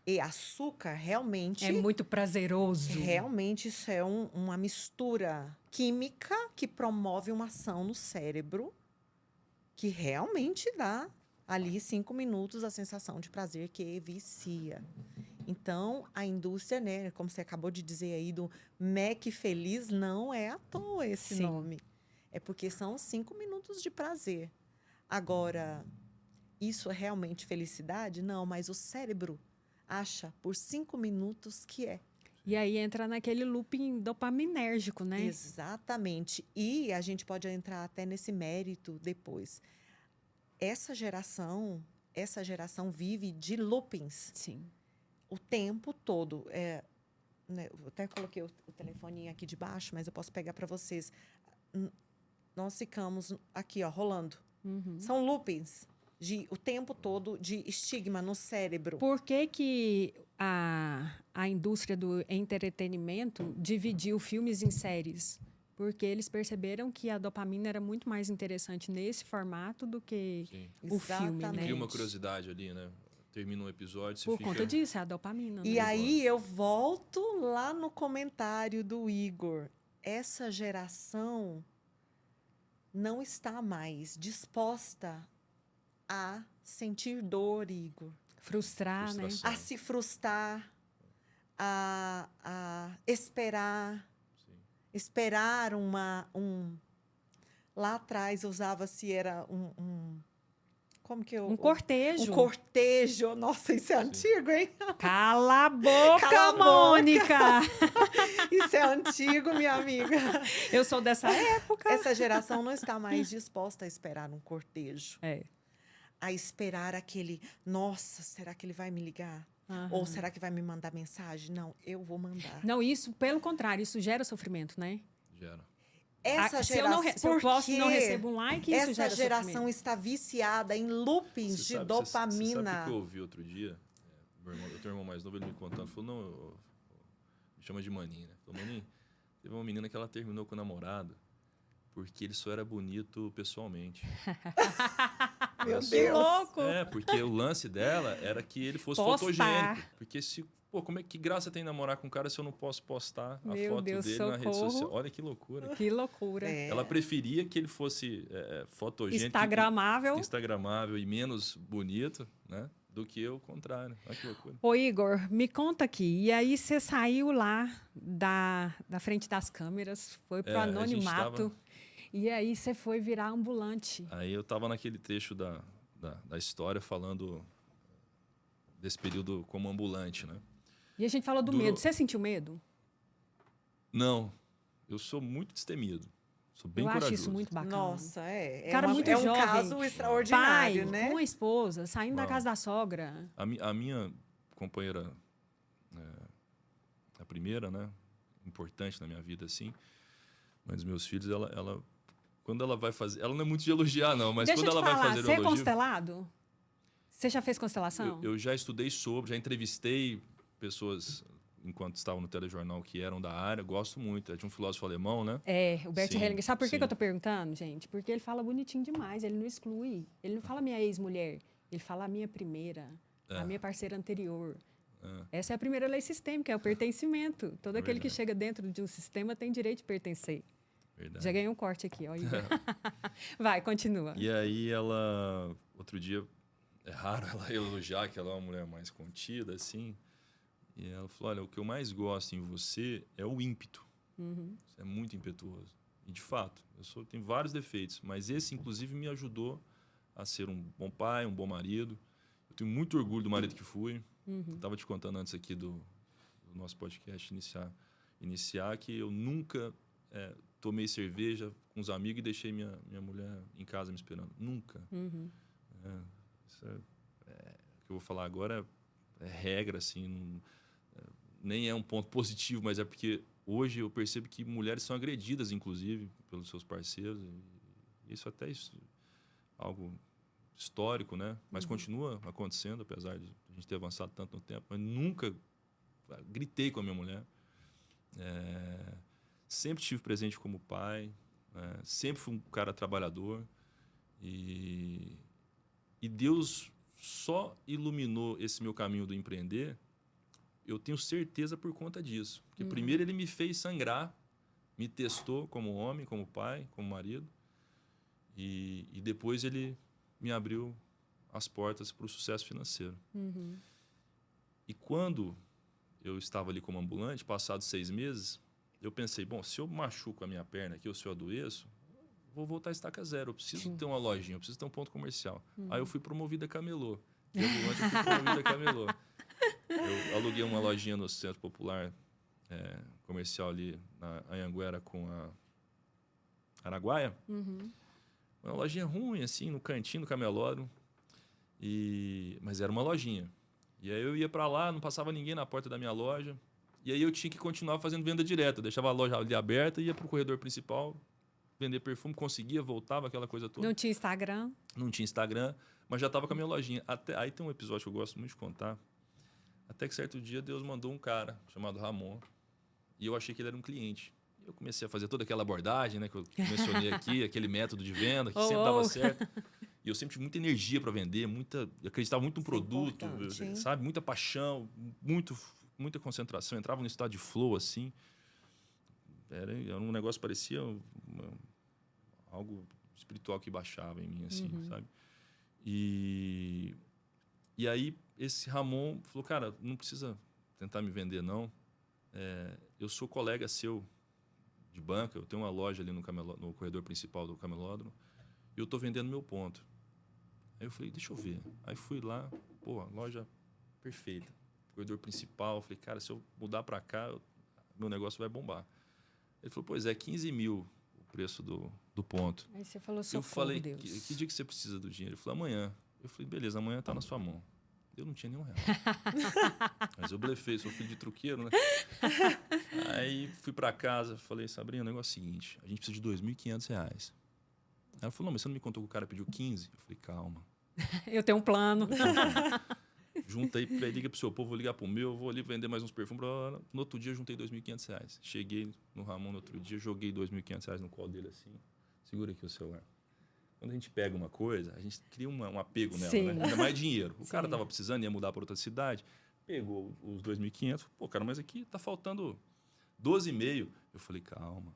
e açúcar realmente... É muito prazeroso. Realmente, isso é uma mistura química que promove uma ação no cérebro que realmente dá, ali, 5 minutos, a sensação de prazer que vicia. Então, a indústria, né, como você acabou de dizer aí, do Mac Feliz, não é à toa esse nome. É porque são 5 minutos de prazer. Agora, isso é realmente felicidade? Não, mas o cérebro acha por 5 minutos que é. E aí entra naquele looping dopaminérgico, né? Exatamente. E a gente pode entrar até nesse mérito depois. Essa geração vive de loopings. Sim. O tempo todo. Né, eu até coloquei o telefoninho aqui de baixo, mas eu posso pegar para vocês. Nós ficamos aqui, ó, rolando. São loopings. O tempo todo de estigma no cérebro. Por que a indústria do entretenimento dividiu filmes em séries? Porque eles perceberam que a dopamina era muito mais interessante nesse formato do que Sim. o filme, né? Exatamente. Cria uma curiosidade ali, né? Termina um episódio, você Por fica... conta disso, é a dopamina, E né? aí eu volto lá no comentário do Igor. Essa geração não está mais disposta a sentir dor, Igor. Frustrar, né? Frustração. A se frustrar, a esperar. Sim. Esperar Lá atrás usava-se, era como que eu... Um cortejo. Um cortejo. Nossa, isso é antigo, hein? Cala a boca, Cala a boca. Mônica! Isso é antigo, minha amiga. Eu sou dessa época. Essa geração não está mais disposta a esperar um cortejo. É. A esperar aquele, nossa, será que ele vai me ligar? Aham. Ou será que vai me mandar mensagem? Não, eu vou mandar. Não, isso, pelo contrário, isso gera sofrimento, né? Gera. Essa Se eu, não, geração, se eu posso e não porque recebo um like, isso essa gera geração sofrimento. está viciada em loopings de Você sabe dopamina. o que eu ouvi outro dia? Meu irmão, eu tenho um irmão mais novo, ele me contando, falou, não, me chama de Maninho, né? Falou, Maninho, teve uma menina que ela terminou com o namorado porque ele só era bonito pessoalmente. Meu Olha só. Que Deus. louco! É, porque o lance dela era que ele fosse Postar. fotogênico. Porque se... Pô, que graça tem namorar com um cara se eu não posso postar a Meu foto Deus, dele na rede socorro. social? Olha que loucura. Que loucura. É. Ela preferia que ele fosse fotogênico, Instagramável. instagramável e menos bonito, né? Do que o contrário. Olha que loucura. Ô, Igor, me conta aqui. E aí você saiu lá da frente das câmeras, foi pro A gente anonimato. tava- E aí você foi virar ambulante. Aí eu tava naquele trecho da história falando desse período como ambulante, né? E a gente falou do Durou- medo. Você sentiu medo? Não, eu sou muito destemido. Sou bem Eu corajoso. acho isso muito bacana. Nossa, Cara muito é um jovem. caso extraordinário, Pai, né? com a esposa, saindo da Não. casa da sogra. A minha companheira, a primeira, né, importante na minha vida, assim, mãe dos meus filhos, ela quando ela vai fazer, ela não é muito de elogiar, não, mas Deixa quando eu te ela vai falar, fazer o você é elogio, constelado? Você já fez constelação? eu já estudei sobre, já entrevistei pessoas enquanto estavam no telejornal que eram da área, gosto muito, é de um filósofo alemão, né? É, o Bert Sim, Hellinger. Sabe por que sim. que eu tô perguntando, gente? Porque ele fala bonitinho demais, ele não exclui. Ele não fala minha ex-mulher, ele fala a minha primeira, a minha parceira anterior. Essa é a primeira lei sistêmica, é o pertencimento. Todo aquele que verdade. chega dentro de um sistema tem direito de pertencer. Verdade. Já ganhei um corte aqui, ó. Igor. Vai, continua. E aí ela, outro dia, é raro ela elogiar que ela é uma mulher mais contida, assim. E ela falou, olha, o que eu mais gosto em você é o ímpeto. Você é muito impetuoso. E, de fato, eu tenho vários defeitos, mas esse, inclusive, me ajudou a ser um bom pai, um bom marido. Eu tenho muito orgulho do marido que fui. Estava te contando antes aqui do nosso podcast iniciar que eu nunca tomei cerveja com os amigos e deixei minha mulher em casa me esperando. Nunca. Isso o que eu vou falar agora é regra, assim, nem é um ponto positivo, mas é porque hoje eu percebo que mulheres são agredidas, inclusive, pelos seus parceiros. E isso até é algo histórico, né? Mas continua acontecendo, apesar de a gente ter avançado tanto no tempo. Mas nunca gritei com a minha mulher. Sempre estive presente como pai. Sempre fui um cara trabalhador. E Deus só iluminou esse meu caminho do empreender, eu tenho certeza por conta disso. Porque primeiro ele me fez sangrar, me testou como homem, como pai, como marido. E depois ele me abriu as portas para o sucesso financeiro. E quando eu estava ali como ambulante, passados 6 meses, eu pensei, bom, se eu machuco a minha perna aqui ou se eu adoeço, vou voltar a estaca zero. Eu preciso ter uma lojinha, eu preciso ter um ponto comercial. Aí eu fui promovido a camelô. De ambulante eu fui promovido a camelô. Eu aluguei uma lojinha no Centro Popular comercial ali na Anhanguera com a Araguaia. Uma lojinha ruim, assim, no cantinho do camelódromo. Mas era uma lojinha. E aí eu ia para lá, não passava ninguém na porta da minha loja. E aí eu tinha que continuar fazendo venda direta. Eu deixava a loja ali aberta, ia para o corredor principal, vender perfume, conseguia, voltava, aquela coisa toda. Não tinha Instagram? Não tinha Instagram, mas já estava com a minha lojinha. Aí tem um episódio que eu gosto muito de contar. Até que certo dia Deus mandou um cara chamado Ramon. E eu achei que ele era um cliente. Eu comecei a fazer toda aquela abordagem, né, que eu mencionei aqui, aquele método de venda que sempre Oh. dava certo. E eu sempre tive muita energia para vender, eu acreditava muito no Isso é produto, importante, hein? sabe? Muita paixão, muita concentração. Eu entrava no estado de flow, assim. Era um negócio, parecia algo espiritual que baixava em mim, assim, sabe? E aí, esse Ramon falou, cara, não precisa tentar me vender, não. Eu sou colega seu de banca, eu tenho uma loja ali no corredor principal do Camelódromo, e eu estou vendendo meu ponto. Aí eu falei, deixa eu ver. Aí fui lá, pô, loja perfeita, corredor principal. Eu falei, cara, se eu mudar para cá, meu negócio vai bombar. Ele falou, pois é, 15 mil o preço do ponto. Aí você falou, Eu socorro, falei, Deus. que dia que você precisa do dinheiro? Ele falou, amanhã. Eu falei, beleza, amanhã está na sua mão. Eu não tinha nenhum real. Mas eu blefei, sou filho de truqueiro, né? Aí fui para casa, falei, Sabrina, o negócio é o seguinte, a gente precisa de R$2.500. Ela falou, não, mas você não me contou que o cara pediu 15? Eu falei, calma. Eu tenho um plano. Junta aí, liga pro seu povo, vou ligar pro meu, vou ali vender mais uns perfumes. No outro dia, eu juntei R$2.500. Cheguei no Ramon no outro dia, joguei R$2.500 no colo dele assim. Segura aqui o celular. Quando a gente pega uma coisa, a gente cria um apego nela, Sim. né? Ainda mais dinheiro. O cara Sim. tava precisando, ia mudar para outra cidade, pegou os 2.500. Pô, cara, mas aqui tá faltando 12,5. Eu falei, calma.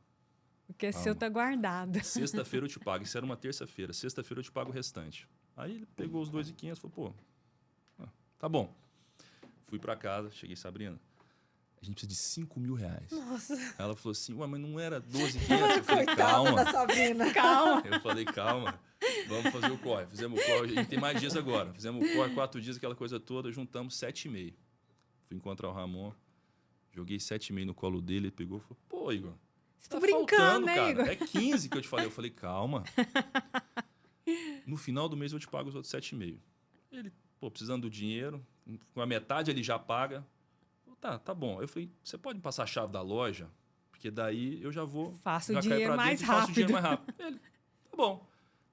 Porque seu tá guardado. Sexta-feira eu te pago. Isso era uma terça-feira. Sexta-feira eu te pago o restante. Aí ele pegou os 2.500 e falou, pô, tá bom. Fui para casa, cheguei, Sabrina, a gente precisa de R$5.000. Nossa. Aí ela falou assim, ué, mas não era 12.500? Eu falei, Coitada calma. da Sabrina. Calma. Eu falei, calma, vamos fazer o corre. Fizemos o corre, a gente tem mais dias agora. Fizemos o corre, 4 dias, aquela coisa toda, juntamos 7,5. Fui encontrar o Ramon, joguei 7,5 no colo dele, ele pegou e falou, pô, Igor, Você tá tá brincando, faltando, né, cara. Igor? É 15 que eu te falei. Eu falei, calma. No final do mês eu te pago os outros 7,5. Ele, pô, precisando do dinheiro, com a metade ele já paga. Tá bom. Eu falei, você pode me passar a chave da loja? Porque daí eu já vou... Faço já o caio dinheiro pra mais dentro e faço o dinheiro rápido. mais rápido. Ele, tá bom.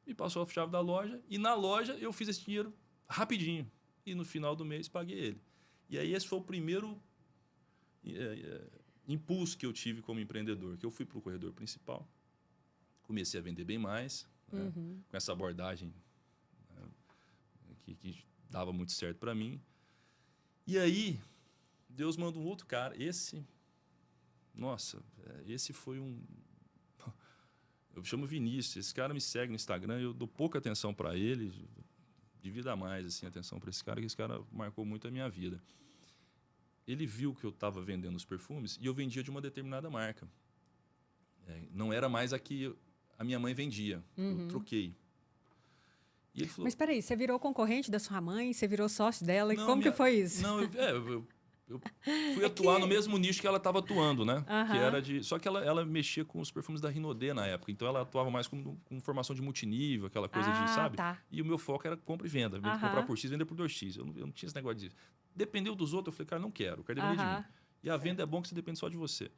Me passou a chave da loja e na loja eu fiz esse dinheiro rapidinho. E no final do mês paguei ele. E aí esse foi o primeiro impulso que eu tive como empreendedor, que eu fui para o corredor principal, comecei a vender bem mais, né, com essa abordagem, né, que dava muito certo para mim. E aí, Deus manda um outro cara. Esse foi um... Eu chamo Vinícius. Esse cara me segue no Instagram, eu dou pouca atenção para ele, devia dar mais assim, atenção para esse cara, que esse cara marcou muito a minha vida. Ele viu que eu estava vendendo os perfumes e eu vendia de uma determinada marca. Não era mais a que a minha mãe vendia. Eu troquei. E ele falou, Mas peraí, você virou concorrente da sua mãe? Você virou sócio dela? Não, Como que foi isso? Não, eu fui atuar no mesmo nicho que ela estava atuando, né? Aham. Que era só que ela mexia com os perfumes da Rinodê na época. Então ela atuava mais com formação de multinível, aquela coisa de, sabe? Tá. E o meu foco era compra e venda. Aham. Comprar por X, vender por 2X. Eu não tinha esse negócio de... Dependeu dos outros, eu falei, cara, não quero. Eu quero depender de mim. E a venda é bom que você depende só de você.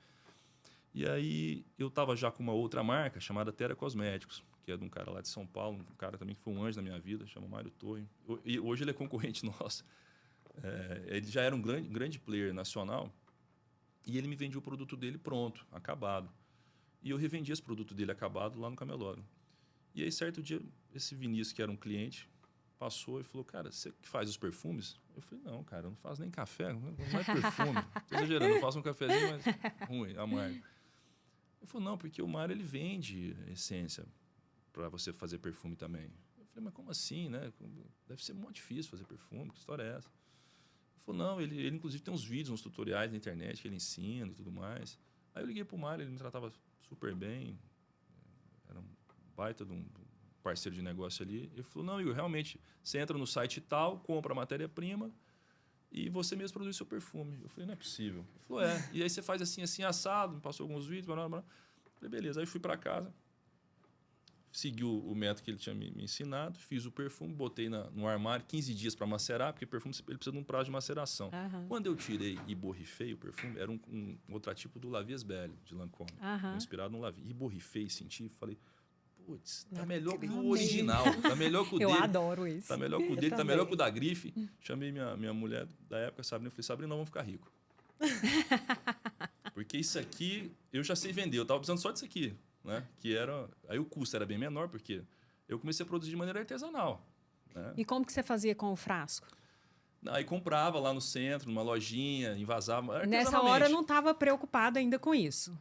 E aí eu estava já com uma outra marca chamada Terra Cosméticos, que é de um cara lá de São Paulo, um cara também que foi um anjo na minha vida, chama Mário Torre. E hoje ele é concorrente nosso. Ele já era um grande player nacional e ele me vendia o produto dele pronto, acabado. E eu revendia esse produto dele acabado lá no Camelódromo. E aí, certo dia, esse Vinícius, que era um cliente, passou e falou, cara, você que faz os perfumes? Eu falei, não, cara, eu não faço nem café, não é perfume. Estou exagerando, eu faço um cafezinho, mas ruim, amargo. Ele falou, não, porque o Mário, ele vende essência para você fazer perfume também. Eu falei, mas como assim, né? Deve ser muito difícil fazer perfume, que história é essa? Ele falou, não, ele inclusive tem uns vídeos, uns tutoriais na internet que ele ensina e tudo mais. Aí eu liguei pro Mário, ele me tratava super bem, era um baita de um parceiro de negócio ali. Ele falou, não, Igor, realmente, você entra no site tal, compra a matéria-prima e você mesmo produz seu perfume. Eu falei, não é possível. Ele falou, e aí você faz assim, assim, assado, me passou alguns vídeos, blá, blá, blá. Eu falei, beleza. Aí fui para casa, segui o método que ele tinha me ensinado, fiz o perfume, botei no armário 15 dias para macerar, porque o perfume ele precisa de um prazo de maceração. Quando eu tirei e borrifei o perfume, era um outro tipo do La Vie est Belle, de Lancôme, inspirado no La Vie. E borrifei, senti, falei, putz, tá melhor que o original, tá melhor que o dele. Eu adoro isso. Tá melhor que o dele, tá melhor que o da Grife. Chamei minha mulher da época, Sabrina, eu falei, Sabrina, nós vamos ficar ricos. Porque isso aqui eu já sei vender. Eu estava precisando só disso aqui, né? Aí o custo era bem menor, porque eu comecei a produzir de maneira artesanal, né? E como que você fazia com o frasco? Aí comprava lá no centro, numa lojinha, envasava Nessa artesanalmente. hora eu não estava preocupada ainda com isso.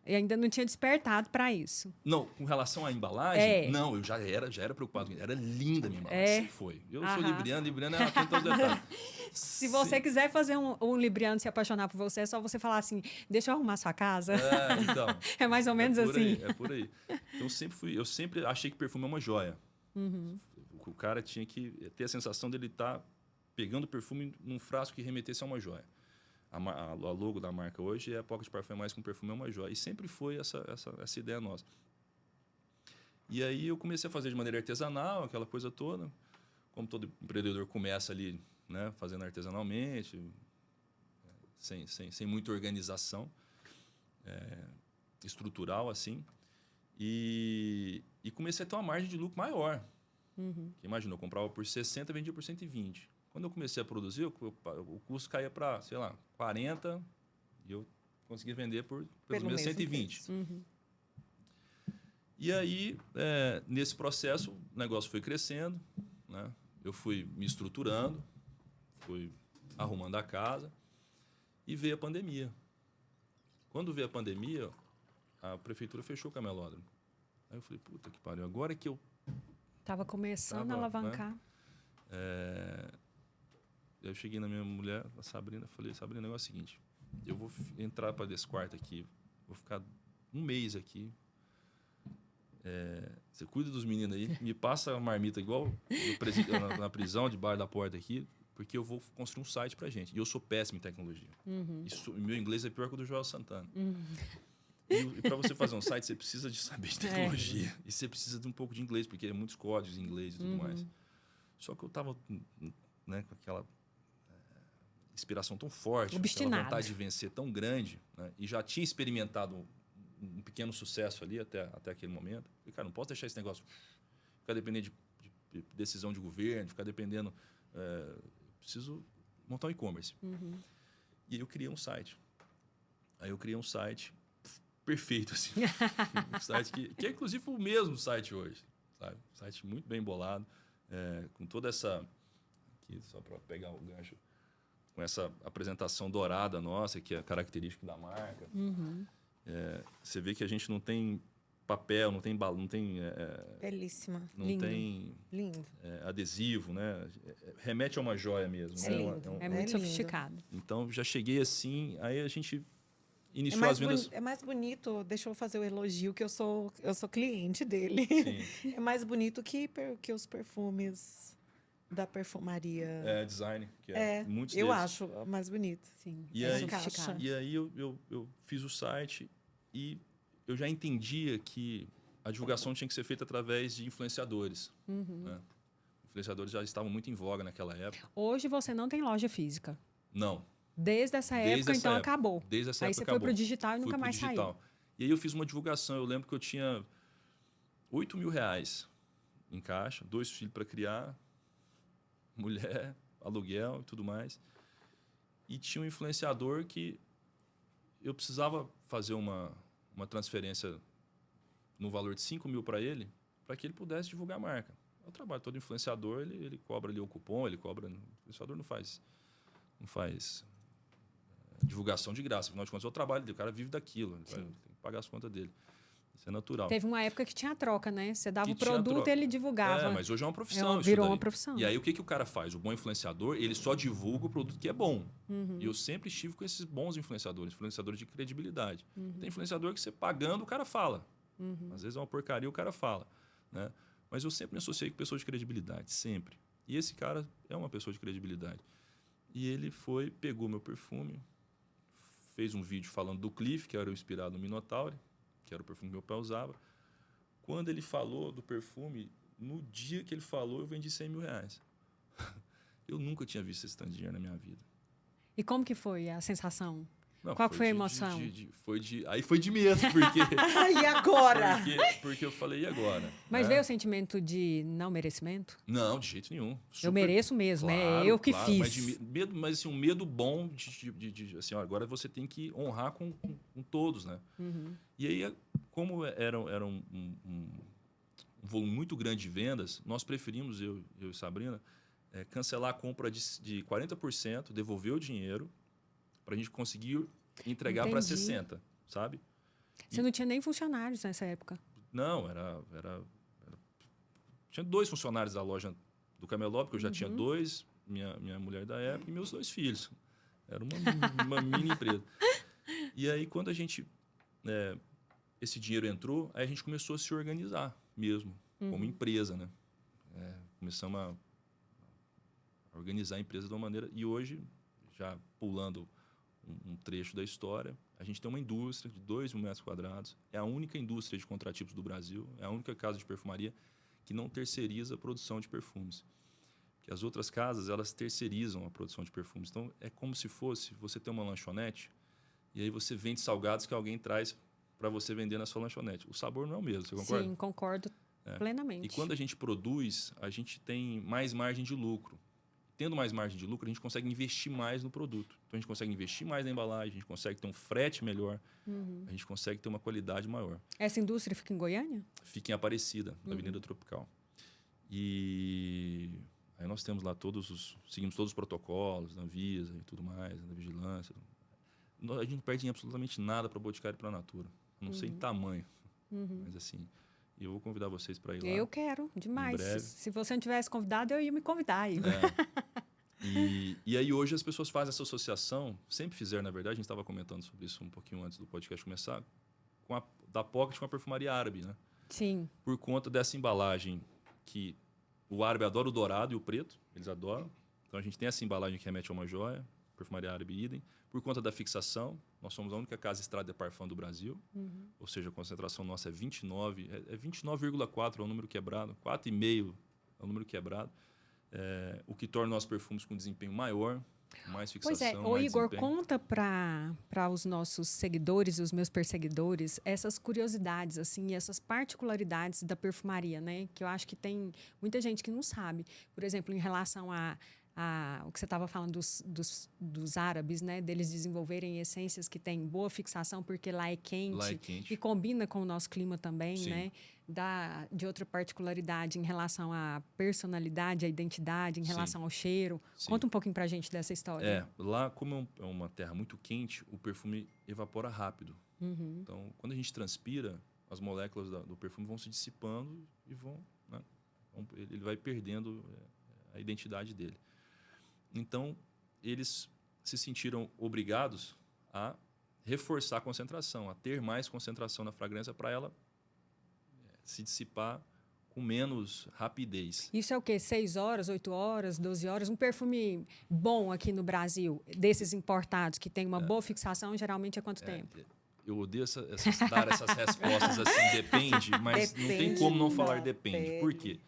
Eu ainda não tinha despertado para isso. Não, com relação à embalagem, não, eu já era preocupado. Era linda a minha embalagem, sempre foi. Eu sou libriano é atento aos detalhes. Se você quiser fazer um libriano se apaixonar por você, é só você falar assim, deixa eu arrumar sua casa. Então. É mais ou menos assim. É por aí. Então, eu sempre achei que perfume é uma joia. O cara tinha que ter a sensação dele estar pegando perfume num frasco que remetesse a uma joia. A logo da marca hoje é a Pocket Parfum mais com perfume é uma joia. E sempre foi essa ideia nossa. E aí eu comecei a fazer de maneira artesanal, aquela coisa toda. Como todo empreendedor começa ali, né, fazendo artesanalmente, sem muita organização estrutural, assim. E comecei a ter uma margem de lucro maior. Imagina, eu comprava por 60 e vendia por 120. Quando eu comecei a produzir, o custo caía para, sei lá, 40 e eu consegui vender por pelo menos 120. E aí, nesse processo, o negócio foi crescendo, né? Eu fui me estruturando, fui arrumando a casa e veio a pandemia. Quando veio a pandemia, a prefeitura fechou o camelódromo. Aí eu falei, puta que pariu, agora que eu... Tava começando a alavancar. Né? Eu cheguei na minha mulher, a Sabrina, falei, Sabrina, o negócio é o seguinte, eu vou entrar para desse quarto aqui, vou ficar um mês aqui, você cuida dos meninos aí, me passa a marmita igual na prisão, debaixo da porta aqui, porque eu vou construir um site pra gente. E eu sou péssimo em tecnologia. Meu inglês é pior que o do Joel Santana. E para você fazer um site, você precisa de saber de tecnologia. E você precisa de um pouco de inglês, porque é muitos códigos em inglês e tudo mais. Só que eu estava, né, com aquela inspiração tão forte, aquela vontade de vencer tão grande, né, e já tinha experimentado um pequeno sucesso ali até aquele momento. E, cara, não posso deixar esse negócio ficar dependendo de decisão de governo, ficar dependendo... preciso montar um e-commerce. E aí eu criei um site. Perfeito, assim. Um site que é, inclusive, o mesmo site hoje. Sabe? Um site muito bem bolado, com toda essa... Aqui, só para pegar o gancho. Com essa apresentação dourada nossa, que é característica da marca. Você vê que a gente não tem papel, não tem belíssima. Não lindo. tem Lindo. Adesivo, né? Remete a uma joia mesmo. É lindo. É muito sofisticado. Então, já cheguei assim, aí a gente iniciou as vendas... É mais bonito, deixa eu fazer o elogio, que eu sou cliente dele. Sim. É mais bonito que os perfumes da perfumaria. Design, que muitos eu deles. acho mais bonito. Sim, E é aí, sofisticado. E aí eu fiz o site e eu já entendia que a divulgação tinha que ser feita através de influenciadores. Né? Influenciadores já estavam muito em voga naquela época. Hoje você não tem loja física. Não. Desde essa época, então acabou. Desde essa aí época você acabou. foi pro digital e nunca mais saiu. E aí eu fiz uma divulgação. Eu lembro que eu tinha R$8.000 em caixa, 2 filhos para criar, mulher, aluguel e tudo mais. E tinha um influenciador que eu precisava fazer uma transferência no valor de 5 mil para ele, para que ele pudesse divulgar a marca. O trabalho todo influenciador, ele cobra ali o cupom, ele cobra... O influenciador não faz divulgação de graça. Afinal de contas, é o trabalho dele. O cara vive daquilo. Ele tem que pagar as contas dele. Isso é natural. Teve uma época que tinha troca, né? Você dava o produto e ele divulgava. Mas hoje é uma profissão. Virou uma profissão. E aí, o que o cara faz? O bom influenciador, ele só divulga o produto que é bom. E eu sempre estive com esses bons influenciadores de credibilidade. Tem influenciador que você pagando, o cara fala. Às vezes é uma porcaria, o cara fala. Né? Mas eu sempre me associei com pessoas de credibilidade, sempre. E esse cara é uma pessoa de credibilidade. E ele pegou meu perfume, fez um vídeo falando do Cliff, que era inspirado no Minotauro, que era o perfume que meu pai usava. Quando ele falou do perfume, no dia que ele falou, eu vendi R$100.000. Eu nunca tinha visto esse tanto de dinheiro na minha vida. E como que foi a sensação? Não, Qual que foi a emoção? Aí foi de medo, porque... E agora? porque eu falei, e agora? Mas né? veio o sentimento de não merecimento? Não, de jeito nenhum. Eu mereço mesmo, é eu que fiz. Mas, medo, mas assim, um medo bom assim, ó, agora você tem que honrar com todos, né? Uhum. E aí, como era um volume muito grande de vendas, nós preferimos, eu e Sabrina, cancelar a compra de 40%, devolver o dinheiro, para a gente conseguir entregar para 60%, sabe? Você não tinha nem funcionários nessa época? Não, tinha 2 funcionários da loja do Camelot, porque eu já tinha 2, minha mulher da época e meus 2 filhos. Era uma mini empresa. E aí, quando a gente... esse dinheiro entrou, aí a gente começou a se organizar mesmo, como empresa, né? Começamos a organizar a empresa de uma maneira... E hoje, já pulando um trecho da história, a gente tem uma indústria de 2.000 metros quadrados. É a única indústria de contratipos do Brasil. É a única casa de perfumaria que não terceiriza a produção de perfumes. Porque as outras casas, elas terceirizam a produção de perfumes. Então, é como se fosse você ter uma lanchonete e aí você vende salgados que alguém traz para você vender na sua lanchonete. O sabor não é o mesmo, você concorda? Sim, concordo plenamente. E quando a gente produz, a gente tem mais margem de lucro. Tendo mais margem de lucro, a gente consegue investir mais no produto. Então, a gente consegue investir mais na embalagem, a gente consegue ter um frete melhor, a gente consegue ter uma qualidade maior. Essa indústria fica em Goiânia? Fica em Aparecida, na Avenida Tropical. E aí nós temos lá seguimos todos os protocolos da Anvisa e tudo mais, da vigilância. A gente não perde em absolutamente nada para Boticário e para a Natura, a não ser em tamanho. Mas assim, eu vou convidar vocês para ir lá. Eu quero, demais. Em breve. Se você não tivesse convidado, eu ia me convidar. E aí hoje as pessoas fazem essa associação, sempre fizeram, na verdade, a gente estava comentando sobre isso um pouquinho antes do podcast começar, da Pocket com a perfumaria árabe, né? Sim. Por conta dessa embalagem que o árabe adora o dourado e o preto, eles adoram. Então a gente tem essa embalagem que remete a uma joia, perfumaria árabe idem. Por conta da fixação, nós somos a única casa Estrada de Parfum do Brasil, ou seja, a concentração nossa é 29, 29,4 é o número quebrado, 4,5 é o número quebrado. O que torna nossos perfumes com desempenho maior, mais fixação, Pois é, mais ô Igor, desempenho. conta para os nossos seguidores, os meus perseguidores, essas curiosidades, assim, essas particularidades da perfumaria, né? Que eu acho que tem muita gente que não sabe. Por exemplo, em relação o que você estava falando dos árabes, né? Deles desenvolverem essências que têm boa fixação, porque lá é quente. E combina com o nosso clima também, Sim. né? De outra particularidade em relação à personalidade, à identidade, em relação ao cheiro. Sim. Conta um pouquinho pra gente dessa história. Lá, como é uma terra muito quente, o perfume evapora rápido. Então, quando a gente transpira, as moléculas do perfume vão se dissipando e né? Ele vai perdendo a identidade dele. Então, eles se sentiram obrigados a reforçar a concentração, a ter mais concentração na fragrância para ela se dissipar com menos rapidez. Isso é o quê? 6 horas, 8 horas, 12 horas? Um perfume bom aqui no Brasil, desses importados, que tem uma boa fixação, geralmente é quanto tempo? Eu odeio dar essas respostas assim, depende, mas não tem como não falar depende. Por quê?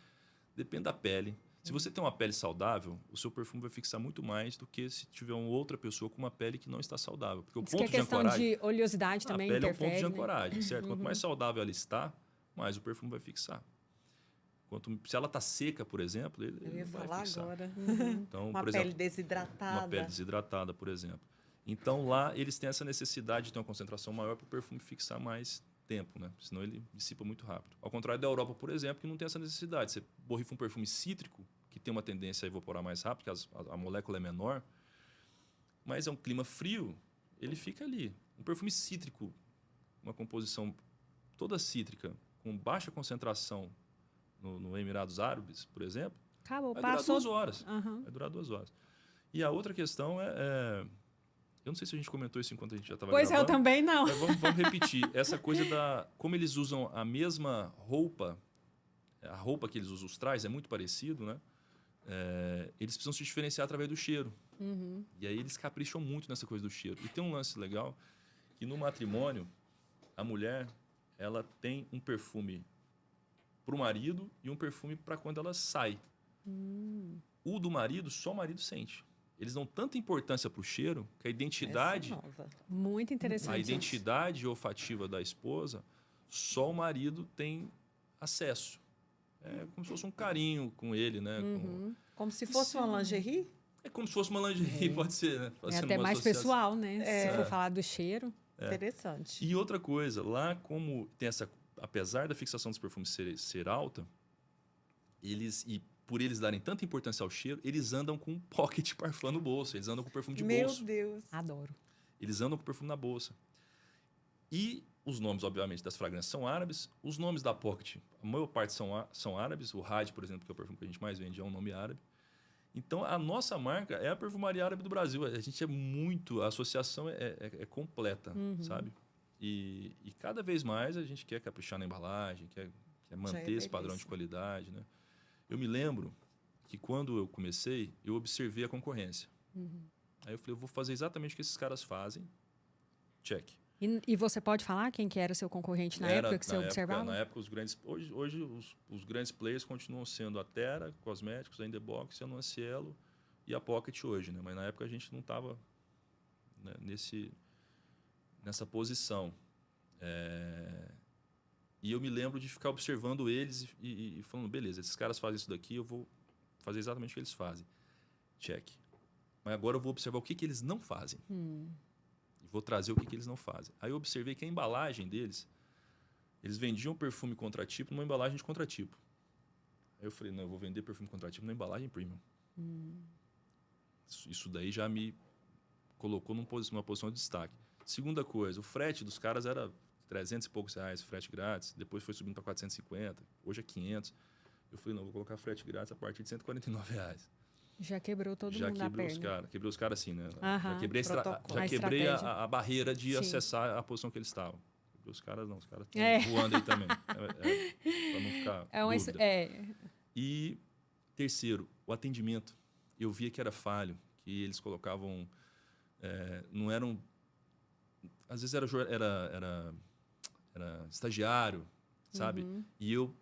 Depende da pele. Se você tem uma pele saudável, o seu perfume vai fixar muito mais do que se tiver uma outra pessoa com uma pele que não está saudável. Porque o Diz ponto que a questão de ancoragem... de oleosidade também a pele interfere, é o ponto de né? ancoragem, certo? Quanto mais saudável ela está, mais o perfume vai fixar. Se ela está seca, por exemplo, ele Eu ia não vai falar fixar. agora. Então, Uma por exemplo, pele desidratada. Uma pele desidratada, por exemplo. Então, lá, eles têm essa necessidade de ter uma concentração maior para o perfume fixar mais tempo, né? Senão ele dissipa muito rápido. Ao contrário da Europa, por exemplo, que não tem essa necessidade. Você borrifa um perfume cítrico, que tem uma tendência a evaporar mais rápido, porque a molécula é menor, mas é um clima frio, ele fica ali. Um perfume cítrico, uma composição toda cítrica, com baixa concentração no Emirados Árabes, por exemplo, Acabou, vai durar 2 horas. Uhum. Vai durar 2 horas. E a outra questão eu não sei se a gente comentou isso enquanto a gente já estava Pois gravando. eu também não. Mas vamos repetir. Essa coisa como eles usam a mesma roupa, a roupa que eles usam, os trajes, é muito parecido, né? Eles precisam se diferenciar através do cheiro. E aí eles capricham muito nessa coisa do cheiro. E tem um lance legal, que no matrimônio, a mulher, ela tem um perfume para o marido e um perfume para quando ela sai. O do marido, só o marido sente. eles dão tanta importância para o cheiro que a identidade, Essa é nova. Muito interessante. a isso. identidade olfativa da esposa, só o marido tem acesso. É como se fosse um carinho com ele, né? Como se fosse uma lingerie? É como se fosse uma lingerie, pode ser, né? Pode É ser até numa mais associação. pessoal, né? Se for falar do cheiro. Interessante. E outra coisa, lá como tem essa, apesar da fixação dos perfumes ser alta, por eles darem tanta importância ao cheiro, eles andam com um pocket parfum no bolso, eles andam com perfume de Meu bolso. Deus. Adoro. Eles andam com perfume na bolsa. E os nomes, obviamente, das fragrâncias são árabes. Os nomes da Pocket, a maior parte são árabes. O Rad, por exemplo, que é o perfume que a gente mais vende, é um nome árabe. Então, a nossa marca é a perfumaria árabe do Brasil. A gente é muito... A associação é completa, sabe? E cada vez mais a gente quer caprichar na embalagem, quer manter esse padrão de belíssimo. qualidade, né? Eu me lembro que quando eu comecei, eu observei a concorrência. Aí eu falei, eu vou fazer exatamente o que esses caras fazem. Check. E você pode falar quem que era seu concorrente na época que você observava? Na época, os grandes... Hoje os grandes players continuam sendo a Terra, Cosméticos, a Indeborg, a Cielo e a Pocket hoje, né? Mas na época a gente não estava, né, nessa posição. E eu me lembro de ficar observando eles e falando, beleza, esses caras fazem isso daqui, eu vou fazer exatamente o que eles fazem. Check. Mas agora eu vou observar o que eles não fazem. E vou trazer o que eles não fazem. Aí eu observei que a embalagem deles, eles vendiam perfume contratipo numa embalagem de contratipo. Aí eu falei, não, eu vou vender perfume contratipo numa embalagem premium. Isso daí já me colocou numa posição de destaque. Segunda coisa, o frete dos caras era 300 e poucos reais, frete grátis. Depois foi subindo para 450, hoje é 500. Eu falei, não, vou colocar frete grátis a partir de 149 reais. Já quebrou todo Já mundo na quebrei os perna. caras. Quebrei os caras assim, né? Aham. Já quebrei, Protocolo. já A quebrei estratégia. a barreira de Sim. acessar a posição que eles estavam. Quebrei os caras não, os caras estão É. voando aí também. Para não ficar dúvida. E terceiro, o atendimento. Eu via que era falho, que eles colocavam... não eram... Às vezes era estagiário, sabe? E eu,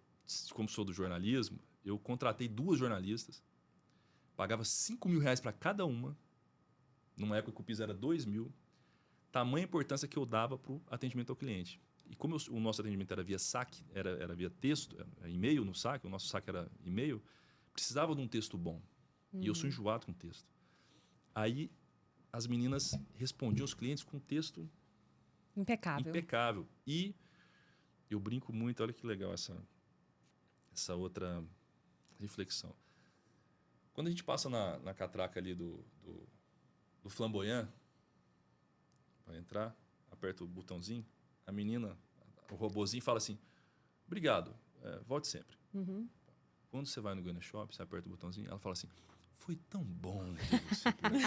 como sou do jornalismo, eu contratei 2 jornalistas, pagava 5 mil reais para cada uma, numa época que o piso era 2 mil, tamanha importância que eu dava para o atendimento ao cliente. E como o nosso atendimento era via saque, era via texto, era e-mail no saque, o nosso saque era e-mail, precisava de um texto bom. E eu sou enjoado com texto. Aí as meninas respondiam os clientes com texto impecável. E eu brinco muito, olha que legal essa outra reflexão. Quando a gente passa na catraca ali do flamboyant, para entrar, aperta o botãozinho, a menina, o robozinho fala assim, obrigado, volte sempre. Quando você vai no Goiânia Shop, você aperta o botãozinho, ela fala assim, foi tão bom ter você por aqui.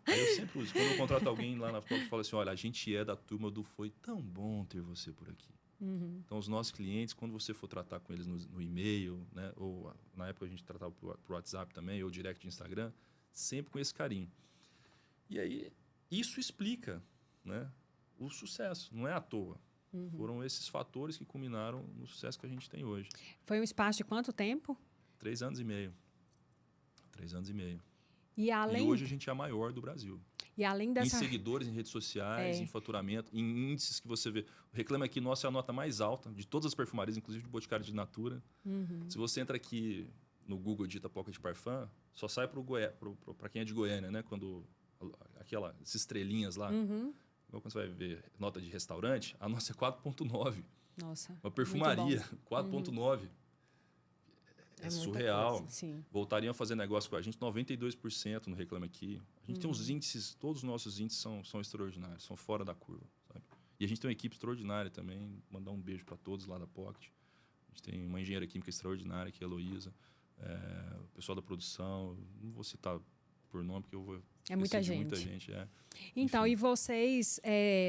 Aí eu sempre uso. Quando eu contrato alguém lá na Fox, eu falo assim, olha, a gente é da turma do foi tão bom ter você por aqui. Então, os nossos clientes, quando você for tratar com eles no e-mail, né, ou na época a gente tratava por WhatsApp também, ou direct de Instagram, sempre com esse carinho. E aí, isso explica, né, o sucesso. Não é à toa. Foram esses fatores que culminaram no sucesso que a gente tem hoje. Foi um espaço de quanto tempo? 3 anos e meio. 3 anos e meio. E além, E hoje a gente é a maior do Brasil. e além Em dessa... seguidores, em redes sociais, em faturamento, em índices que você vê. O Reclame Aqui nosso é a nota mais alta de todas as perfumarias, inclusive de Boticário de Natura. Se você entra aqui no Google e digita Pocket Parfum, só sai para quem é de Goiânia, né? Quando essas estrelinhas lá, igual quando você vai ver nota de restaurante, a nossa é 4.9. Nossa, Uma perfumaria, muito 4.9. É muita surreal. coisa. Sim. Voltariam a fazer negócio com a gente, 92% no Reclame Aqui. A gente tem uns índices, todos os nossos índices são extraordinários, são fora da curva, sabe? E a gente tem uma equipe extraordinária também, mandar um beijo para todos lá da Pocket. A gente tem uma engenheira química extraordinária, que é a Heloísa, o pessoal da produção, não vou citar por nome, porque eu vou... É muita esquecer de gente. Muita gente, Então, Enfim. e vocês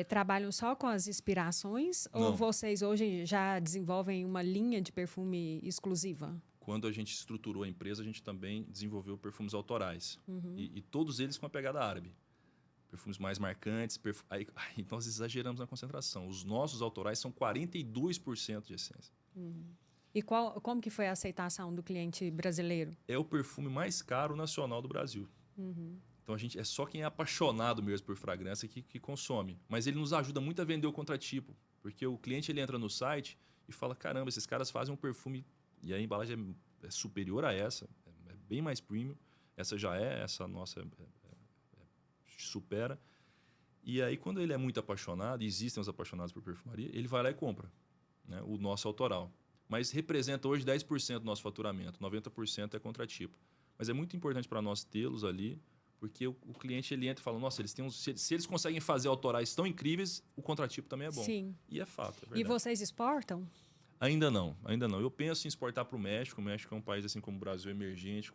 trabalham só com as inspirações? Ou Não. vocês hoje já desenvolvem uma linha de perfume exclusiva? Quando a gente estruturou a empresa, a gente também desenvolveu perfumes autorais. E todos eles com a pegada árabe. Perfumes mais marcantes. Aí nós exageramos na concentração. Os nossos autorais são 42% de essência. E como que foi a aceitação do cliente brasileiro? É o perfume mais caro nacional do Brasil. Então, é só quem é apaixonado mesmo por fragrância que consome. Mas ele nos ajuda muito a vender o contratipo. Porque o cliente ele entra no site e fala, caramba, esses caras fazem um perfume e a embalagem é superior a essa, é bem mais premium. Essa já essa nossa supera. E aí, quando ele é muito apaixonado, e existem os apaixonados por perfumaria, ele vai lá e compra, né, o nosso autoral. Mas representa hoje 10% do nosso faturamento, 90% é contratipo. Mas é muito importante para nós tê-los ali, porque o cliente ele entra e fala, nossa, se eles conseguem fazer autorais tão incríveis, o contratipo também é bom. Sim. E é fato, é verdade. E vocês exportam? Ainda não, ainda não. Eu penso em exportar para o México. O México é um país, assim como o Brasil, emergente,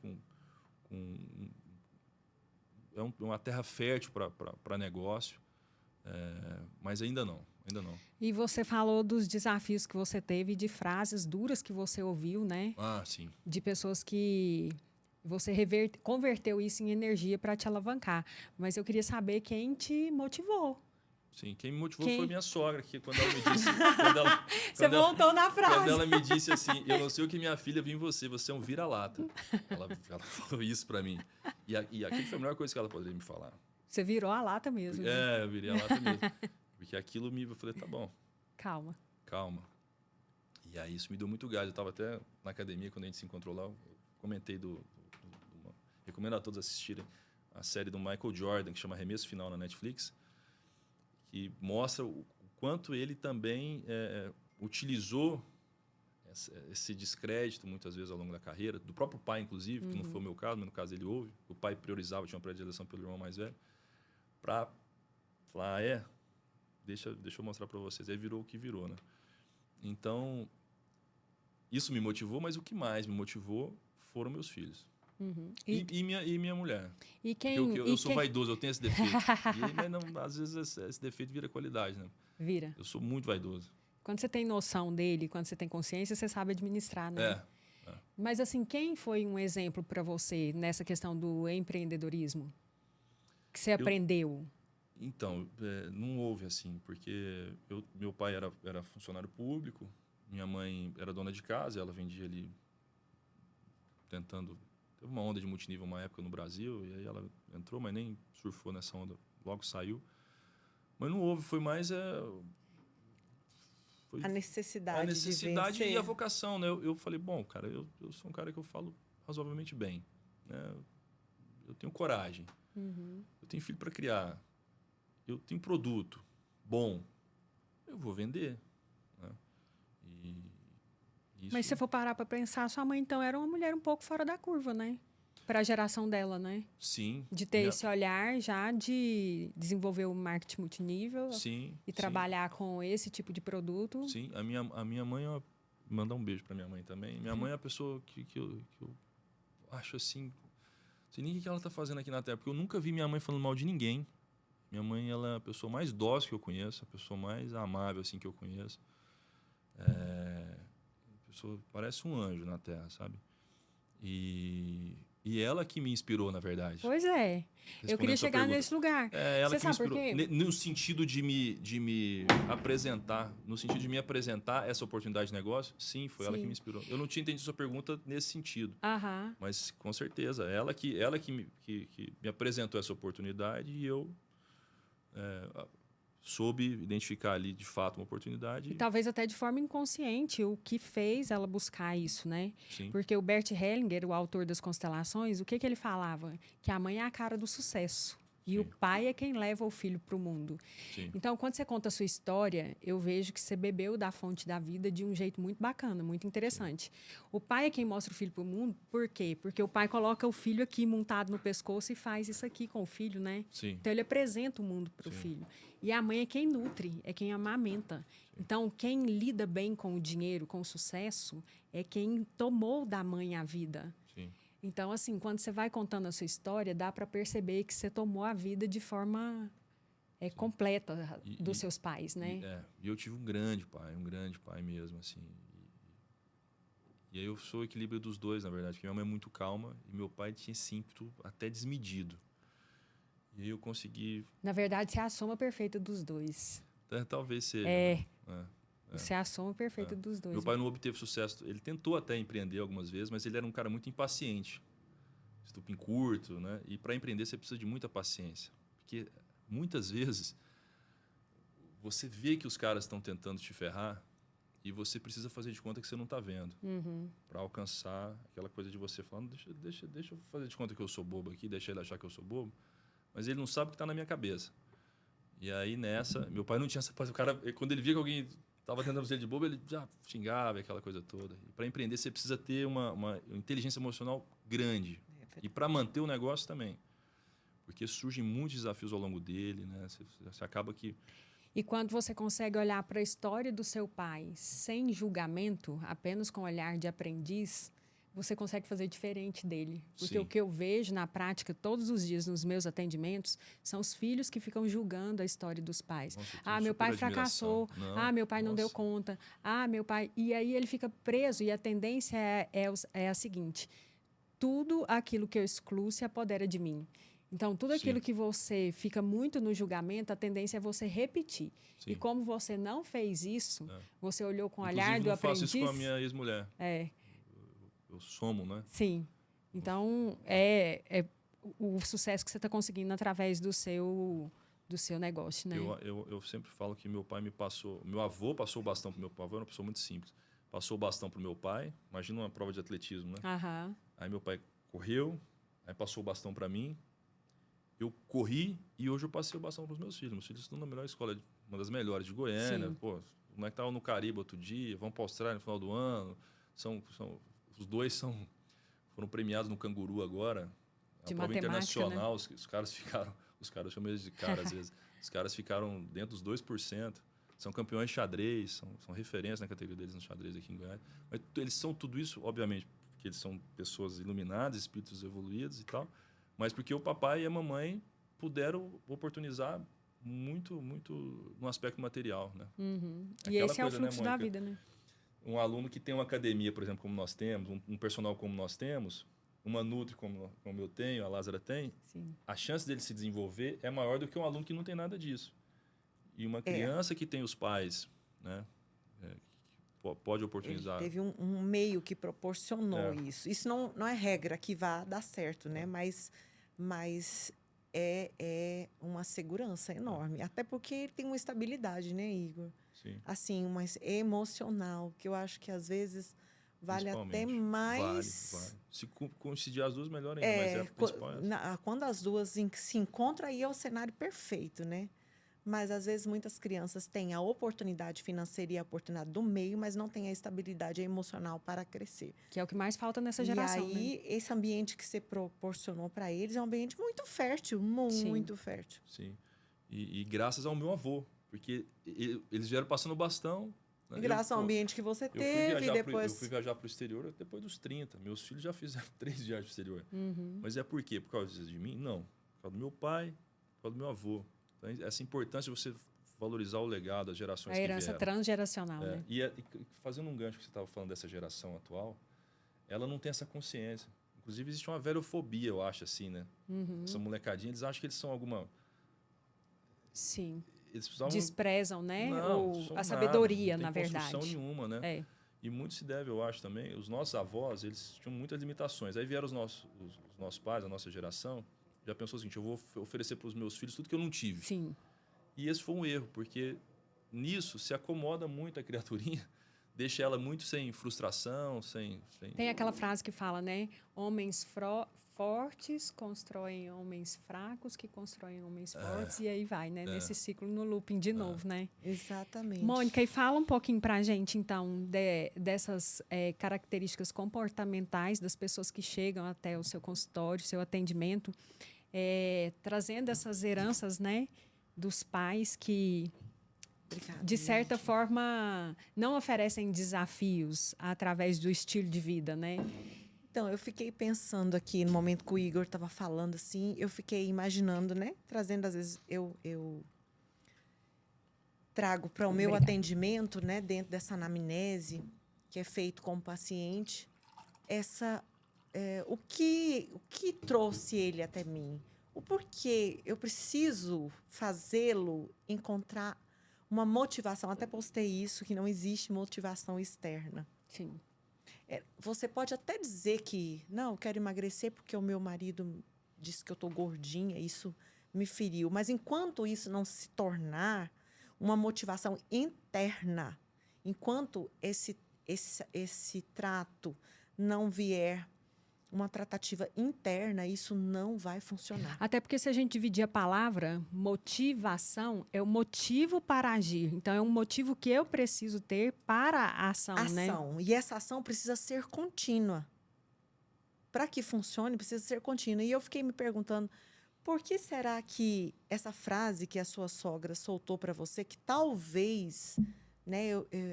é uma terra fértil para negócio. Mas ainda não, ainda não. E você falou dos desafios que você teve, de frases duras que você ouviu, né? Ah, sim. De pessoas que você converteu isso em energia para te alavancar. Mas eu queria saber quem te motivou. Sim, quem me motivou foi minha sogra, que quando ela me disse... Você voltou na frase. Quando ela me disse assim, eu não sei o que minha filha viu em você é um vira-lata. Ela falou isso para mim. E aquilo foi a melhor coisa que ela poderia me falar. Você virou a lata mesmo. Eu virei a lata mesmo. Porque aquilo eu falei, tá bom. Calma. E aí isso me deu muito gás. Eu estava até na academia, quando a gente se encontrou lá, eu comentei recomendo a todos assistirem a série do Michael Jordan, que chama Arremesso Final na Netflix, que mostra o quanto ele também utilizou esse descrédito, muitas vezes, ao longo da carreira, do próprio pai, inclusive, que não foi o meu caso, mas no caso ele houve. O pai priorizava, tinha uma predileção pelo irmão mais velho, para falar, deixa eu mostrar para vocês. Aí virou o que virou, né? Então, isso me motivou, mas o que mais me motivou foram meus filhos. E minha mulher. Eu sou vaidoso, eu tenho esse defeito. Mas não, às vezes esse defeito vira qualidade, né? Vira. Eu sou muito vaidoso. Quando você tem noção dele, quando você tem consciência, você sabe administrar, né? Mas, assim, quem foi um exemplo para você nessa questão do empreendedorismo? Que você aprendeu? Então, não houve assim, porque meu pai era funcionário público, minha mãe era dona de casa, ela vendia ali tentando... Teve uma onda de multinível uma época no Brasil, e aí ela entrou, mas nem surfou nessa onda, logo saiu. Mas não houve, foi mais... A necessidade de vencer. E a vocação, né? Eu falei, bom, cara, eu sou um cara que eu falo razoavelmente bem, né? Eu tenho coragem, eu tenho filho para criar, eu tenho produto bom, eu vou vender, né? Mas se você for parar para pensar, sua mãe, então, era uma mulher um pouco fora da curva, né? Para a geração dela, né? Sim. De ter esse olhar já de desenvolver o marketing multinível. Sim. E trabalhar com esse tipo de produto. Sim. A minha mãe... Mandar um beijo para minha mãe também. Minha mãe é a pessoa que eu acho assim... Não sei nem o que ela está fazendo aqui na Terra, porque eu nunca vi minha mãe falando mal de ninguém. Minha mãe, ela é a pessoa mais dócil que eu conheço, a pessoa mais amável assim, que eu conheço. A pessoa parece um anjo na Terra, sabe? E ela que me inspirou, na verdade. Pois é. Eu queria chegar nesse lugar. Ela que me inspirou. No sentido de me apresentar, no sentido de me apresentar essa oportunidade de negócio, sim, foi ela que me inspirou. Eu não tinha entendido sua pergunta nesse sentido. Mas, com certeza, ela que me apresentou essa oportunidade e eu soube identificar ali, de fato, uma oportunidade. E talvez até de forma inconsciente, o que fez ela buscar isso, né? Sim. Porque o Bert Hellinger, o autor das Constelações, o que ele falava? Que a mãe é a cara do sucesso. E o pai é quem leva o filho para o mundo. Sim. Então, quando você conta a sua história, eu vejo que você bebeu da fonte da vida de um jeito muito bacana, muito interessante. Sim. O pai é quem mostra o filho para o mundo. Por quê? Porque o pai coloca o filho aqui montado no pescoço e faz isso aqui com o filho, né? Sim. Então, ele apresenta o mundo para o filho. E a mãe é quem nutre, é quem amamenta. Sim. Então, quem lida bem com o dinheiro, com o sucesso, é quem tomou da mãe a vida. Sim. Então, assim, quando você vai contando a sua história, dá para perceber que você tomou a vida de forma completa dos seus pais, né? E eu tive um grande pai mesmo, assim. E aí eu sou o equilíbrio dos dois, na verdade, porque minha mãe é muito calma e meu pai tinha esse ímpeto até desmedido. E aí eu consegui... Na verdade, você é a soma perfeita dos dois. Talvez seja. Você é a soma perfeita dos dois. Meu pai não obteve sucesso. Ele tentou até empreender algumas vezes, mas ele era um cara muito impaciente. estupim curto, né? E para empreender você precisa de muita paciência, porque muitas vezes você vê que os caras estão tentando te ferrar e você precisa fazer de conta que você não está vendo, para alcançar aquela coisa de você falando, deixa eu fazer de conta que eu sou bobo aqui, deixa ele achar que eu sou bobo, mas ele não sabe o que está na minha cabeça. E aí nessa, meu pai não tinha essa paciência. O cara, quando ele via que alguém estava tentando fazer ele de bobo, ele já xingava aquela coisa toda. E para empreender você precisa ter uma inteligência emocional grande. E para manter o negócio também. Porque surgem muitos desafios ao longo dele, né? Você acaba que... E quando você consegue olhar para a história do seu pai sem julgamento, apenas com o olhar de aprendiz, você consegue fazer diferente dele. Porque Sim. o que eu vejo na prática, todos os dias nos meus atendimentos, são os filhos que ficam julgando a história dos pais. Nossa, eu tenho Ah, meu super pai fracassou. admiração. Ah, meu pai não deu nossa. conta. Ah, meu pai... E aí ele fica preso. E a tendência é a seguinte. Tudo aquilo que eu excluo se apodera de mim. Então, tudo aquilo Sim. que você fica muito no julgamento, a tendência é você repetir. Sim. E como você não fez isso, você olhou com o Inclusive, olhar do não faço aprendiz... isso com a minha ex-mulher. É, Eu somo, né? sim. Então, o sucesso que você está conseguindo através do seu negócio, né? Eu sempre falo que meu pai me passou... Meu avô passou o bastão para meu pai. Meu avô era uma pessoa muito simples. Passou o bastão para o meu pai. Imagina uma prova de atletismo, né? Aham. Aí meu pai correu, aí passou o bastão para mim. Eu corri e hoje eu passei o bastão para os meus filhos. Meus filhos estão na melhor escola, uma das melhores de Goiânia. Sim. Pô, o moleque estava no Caribe outro dia, vão para a Austrália no final do ano. Os dois foram premiados no Canguru agora. A De prova matemática, internacional, né? Os caras ficaram... Os caras, eu chamo eles de cara às vezes. Os caras ficaram dentro dos 2%. São campeões de xadrez, são referências na categoria deles no xadrez aqui em Goiânia. Mas eles são tudo isso, obviamente, porque eles são pessoas iluminadas, espíritos evoluídos e tal, mas porque o papai e a mamãe puderam oportunizar muito no aspecto material, né? E esse é o coisa, né, fluxo da Mônica? vida, né? Um aluno que tem uma academia, por exemplo, como nós temos, um personal como nós temos, uma Nutri como eu tenho, a Lázara tem, Sim. a chance dele se desenvolver é maior do que um aluno que não tem nada disso. E uma criança que tem os pais, né, que pode oportunizar. Ele teve um meio que proporcionou isso. Isso não é regra que vá dar certo, né? Mas é uma segurança enorme. Até porque ele tem uma estabilidade, né, Igor? Sim. Assim, uma emocional, que eu acho que às vezes vale até Principalmente. mais... Vale. Se coincidir as duas, melhor ainda. Mas a principal é essa. Quando as duas se encontram, aí é o cenário perfeito, né? Mas, às vezes, muitas crianças têm a oportunidade financeira e a oportunidade do meio, mas não têm a estabilidade emocional para crescer. Que é o que mais falta nessa geração, e aí, né? esse ambiente que você proporcionou para eles é um ambiente muito fértil, muito fértil. Sim. E graças ao meu avô, porque eles vieram passando o bastão. Né? E graças ao ambiente que você teve, depois... Eu fui viajar para o exterior depois dos 30. Meus filhos já fizeram 3 viagens para o exterior. Mas é por quê? Por causa de mim? Não. Por causa do meu pai, por causa do meu avô. Então, essa importância de você valorizar o legado, as gerações que vieram. A herança transgeracional, né? E fazendo um gancho que você estava falando dessa geração atual, ela não tem essa consciência. Inclusive, existe uma velhofobia, eu acho, assim, né? Essa molecadinha, eles acham que eles são alguma... Sim. Eles precisavam... Desprezam, né? Não, a sabedoria, nada, na verdade. Não tem construção nenhuma, né? E muito se deve, eu acho, também. Os nossos avós, eles tinham muitas limitações. Aí vieram os nossos pais, a nossa geração, já pensou o seguinte, eu vou oferecer para os meus filhos tudo que eu não tive. Sim. E esse foi um erro, porque nisso se acomoda muito a criaturinha, deixa ela muito sem frustração, sem... Tem aquela frase que fala, né? Homens fortes constroem homens fracos, que constroem homens fortes, e aí vai, né? Nesse ciclo, no looping de novo, né? Exatamente. Mônica, e fala um pouquinho pra gente, então, dessas características comportamentais das pessoas que chegam até o seu consultório, seu atendimento, trazendo essas heranças, né? Dos pais que... Obrigada, de certa forma, não oferecem desafios através do estilo de vida, né? Então, eu fiquei pensando aqui, no momento que o Igor estava falando, assim, eu fiquei imaginando, né? Trazendo, às vezes, eu trago para o meu atendimento, né? Dentro dessa anamnese que é feito com o paciente, o que trouxe ele até mim? O porquê eu preciso fazê-lo encontrar uma motivação. Até postei isso, que não existe motivação externa. Sim. Você pode até dizer que, não, eu quero emagrecer porque o meu marido disse que eu estou gordinha, isso me feriu. Mas enquanto isso não se tornar uma motivação interna, enquanto esse trato não vier uma tratativa interna, isso não vai funcionar. Até porque se a gente dividir a palavra, motivação é o motivo para agir. Então, é um motivo que eu preciso ter para a ação, né? Ação. E essa ação precisa ser contínua. Para que funcione, precisa ser contínua. E eu fiquei me perguntando, por que será que essa frase que a sua sogra soltou para você, que talvez, né,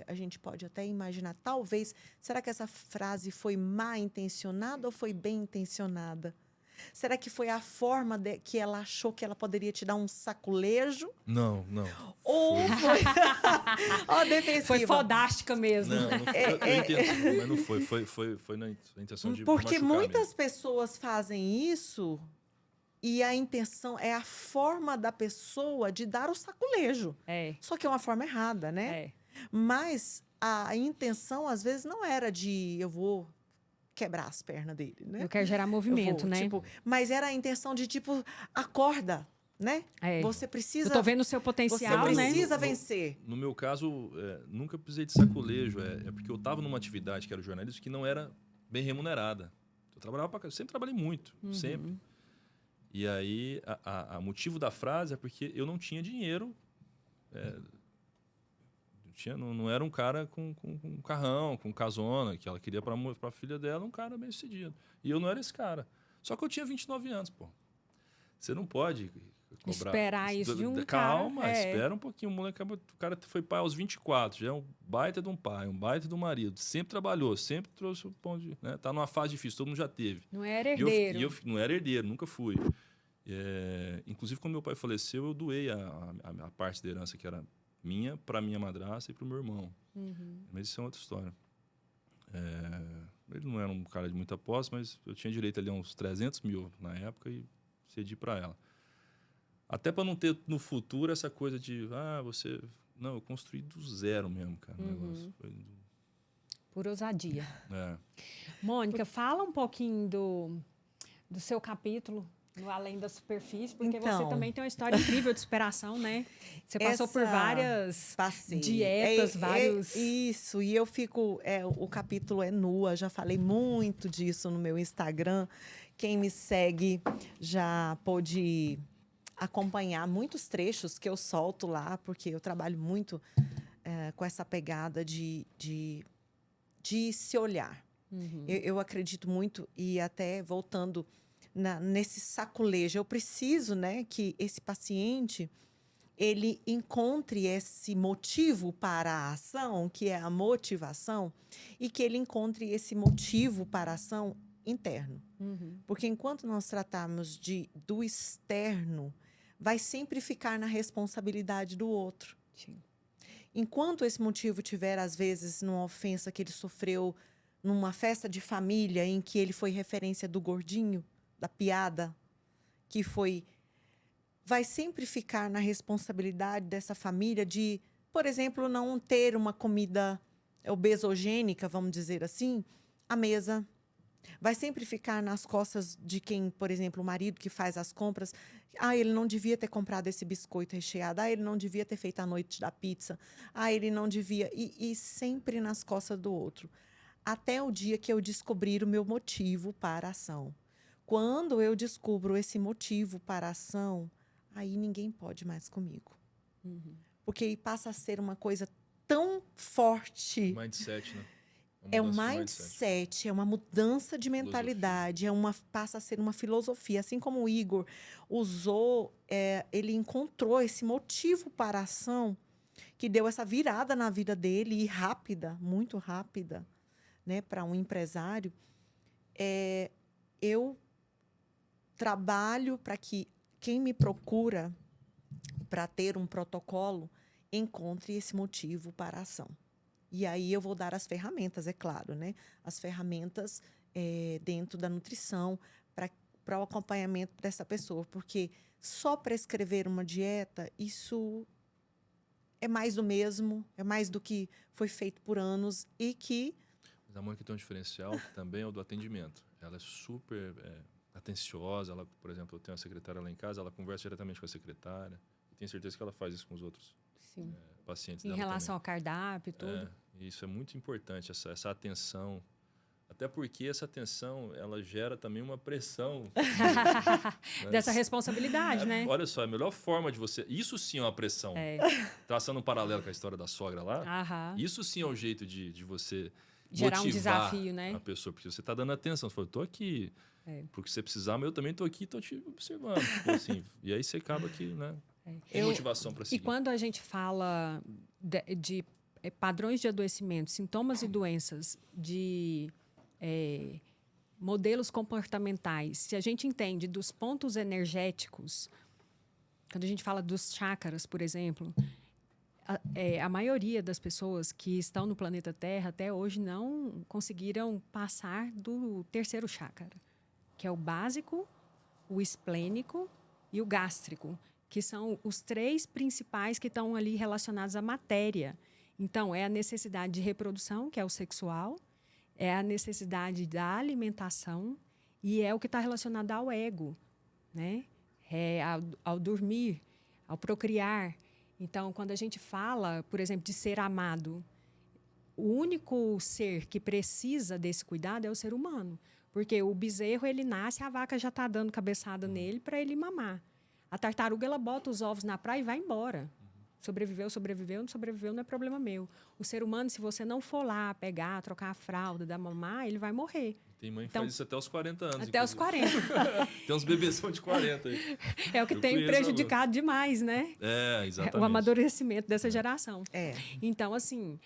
a gente pode até imaginar, talvez, será que essa frase foi mal intencionada ou foi bem intencionada? Será que foi a forma que ela achou que ela poderia te dar um saculejo? Não. Ou foi... Ó, defensiva. Foi fodástica mesmo. Não foi. Mas não foi. Foi na intenção de Porque machucar muitas mesmo. pessoas fazem isso e a intenção é a forma da pessoa de dar o saculejo. Só que é uma forma errada, né? Mas a intenção, às vezes, não era de eu vou quebrar as pernas dele, né? Eu quero gerar movimento, né? Tipo, mas era a intenção de, tipo, acorda, né? Você precisa... Eu tô vendo o seu potencial, você né? precisa vencer. No meu caso, nunca precisei de saculejo. É porque eu estava numa atividade que era o jornalismo que não era bem remunerada. Eu sempre trabalhei muito, sempre. E aí, a motivo da frase é porque eu não tinha dinheiro. Não era um cara com um carrão, com casona, que ela queria para a filha dela, um cara bem sucedido. E eu não era esse cara. Só que eu tinha 29 anos, pô. Você não pode cobrar. Esperar isso de um Calma, cara. espera um pouquinho. O cara foi pai aos 24, já é um baita de um pai, um baita de um marido. Sempre trabalhou, sempre trouxe o pão de... Né? Tá numa fase difícil, todo mundo já teve. Não era herdeiro. E eu não era herdeiro, nunca fui. Inclusive, quando meu pai faleceu, eu doei a parte da herança que era minha para minha madrasta e para o meu irmão. Mas isso é outra história. Ele não era um cara de muita posse, mas eu tinha direito ali a uns 300 mil na época e cedi para ela. Até para não ter no futuro essa coisa de você... Não, eu construí do zero mesmo, cara. O negócio foi por ousadia. Mônica, fala um pouquinho do seu capítulo no Além da Superfície, porque você também tem uma história incrível de superação, né? Você passou por várias dietas, vários... Isso, e eu fico... o capítulo é nua, já falei muito disso no meu Instagram. Quem me segue já pôde acompanhar muitos trechos que eu solto lá, porque eu trabalho muito com essa pegada de se olhar. Eu acredito muito, e até voltando... nesse saculejo, eu preciso, né, que esse paciente ele encontre esse motivo para a ação, que é a motivação, e que ele encontre esse motivo para a ação interno. Porque enquanto nós tratarmos do externo, vai sempre ficar na responsabilidade do outro. Sim. Enquanto esse motivo tiver, às vezes, numa ofensa que ele sofreu numa festa de família em que ele foi referência do gordinho, da piada, que vai sempre ficar na responsabilidade dessa família de, por exemplo, não ter uma comida obesogênica, vamos dizer assim, à mesa. Vai sempre ficar nas costas de quem, por exemplo, o marido que faz as compras. Ele não devia ter comprado esse biscoito recheado. Ele não devia ter feito a noite da pizza. Ele não devia... E sempre nas costas do outro. Até o dia que eu descobrir o meu motivo para a ação. Quando eu descubro esse motivo para a ação, aí ninguém pode mais comigo. Porque passa a ser uma coisa tão forte. Mindset, né? É um mindset, é uma mudança de mentalidade, passa a ser uma filosofia. Assim como o Igor usou, ele encontrou esse motivo para a ação, que deu essa virada na vida dele, e rápida, muito rápida, né, para um empresário. Eu trabalho para que quem me procura para ter um protocolo encontre esse motivo para a ação. E aí eu vou dar as ferramentas, é claro, né? As ferramentas dentro da nutrição para o acompanhamento dessa pessoa. Porque só prescrever uma dieta, isso é mais do mesmo, é mais do que foi feito por anos e que Mas a Mônica tem um diferencial que também é o do atendimento. Ela é super atenciosa. Ela, por exemplo, eu tenho uma secretária lá em casa, ela conversa diretamente com a secretária. E tenho certeza que ela faz isso com os outros Sim. pacientes Em dela relação também. ao cardápio e tudo. E isso é muito importante, essa atenção. Até porque essa atenção, ela gera também uma pressão. Dessa responsabilidade, né? Olha só, a melhor forma de você... Isso sim é uma pressão. Traçando um paralelo com a história da sogra lá. Aham. Isso sim é um jeito de você Gerar um motivar desafio, né? a pessoa. Porque você está dando atenção. Você falou, estou aqui. Porque você precisar, mas eu também estou aqui e estou te observando. Tipo assim, e aí você acaba que, né? Tem motivação para seguir. E quando a gente fala de padrões de adoecimento, sintomas e doenças, de modelos comportamentais, se a gente entende dos pontos energéticos, quando a gente fala dos chakras, por exemplo, a maioria das pessoas que estão no planeta Terra até hoje não conseguiram passar do terceiro chakra, que é o básico, o esplênico e o gástrico, que são os 3 principais que estão ali relacionados à matéria. Então, é a necessidade de reprodução, que é o sexual, é a necessidade da alimentação e é o que está relacionado ao ego, né? Ao dormir, ao procriar. Então, quando a gente fala, por exemplo, de ser amado, o único ser que precisa desse cuidado é o ser humano. Porque o bezerro, ele nasce, a vaca já está dando cabeçada nele para ele mamar. A tartaruga, ela bota os ovos na praia e vai embora. Sobreviveu, não sobreviveu, não é problema meu. O ser humano, se você não for lá pegar, trocar a fralda, dar mamar, ele vai morrer. Tem mãe que faz isso até os 40 anos. Até os 40. Tem uns bebês são de 40 aí. É o que tem prejudicado demais, né? Exatamente. O amadurecimento dessa geração. Então, assim,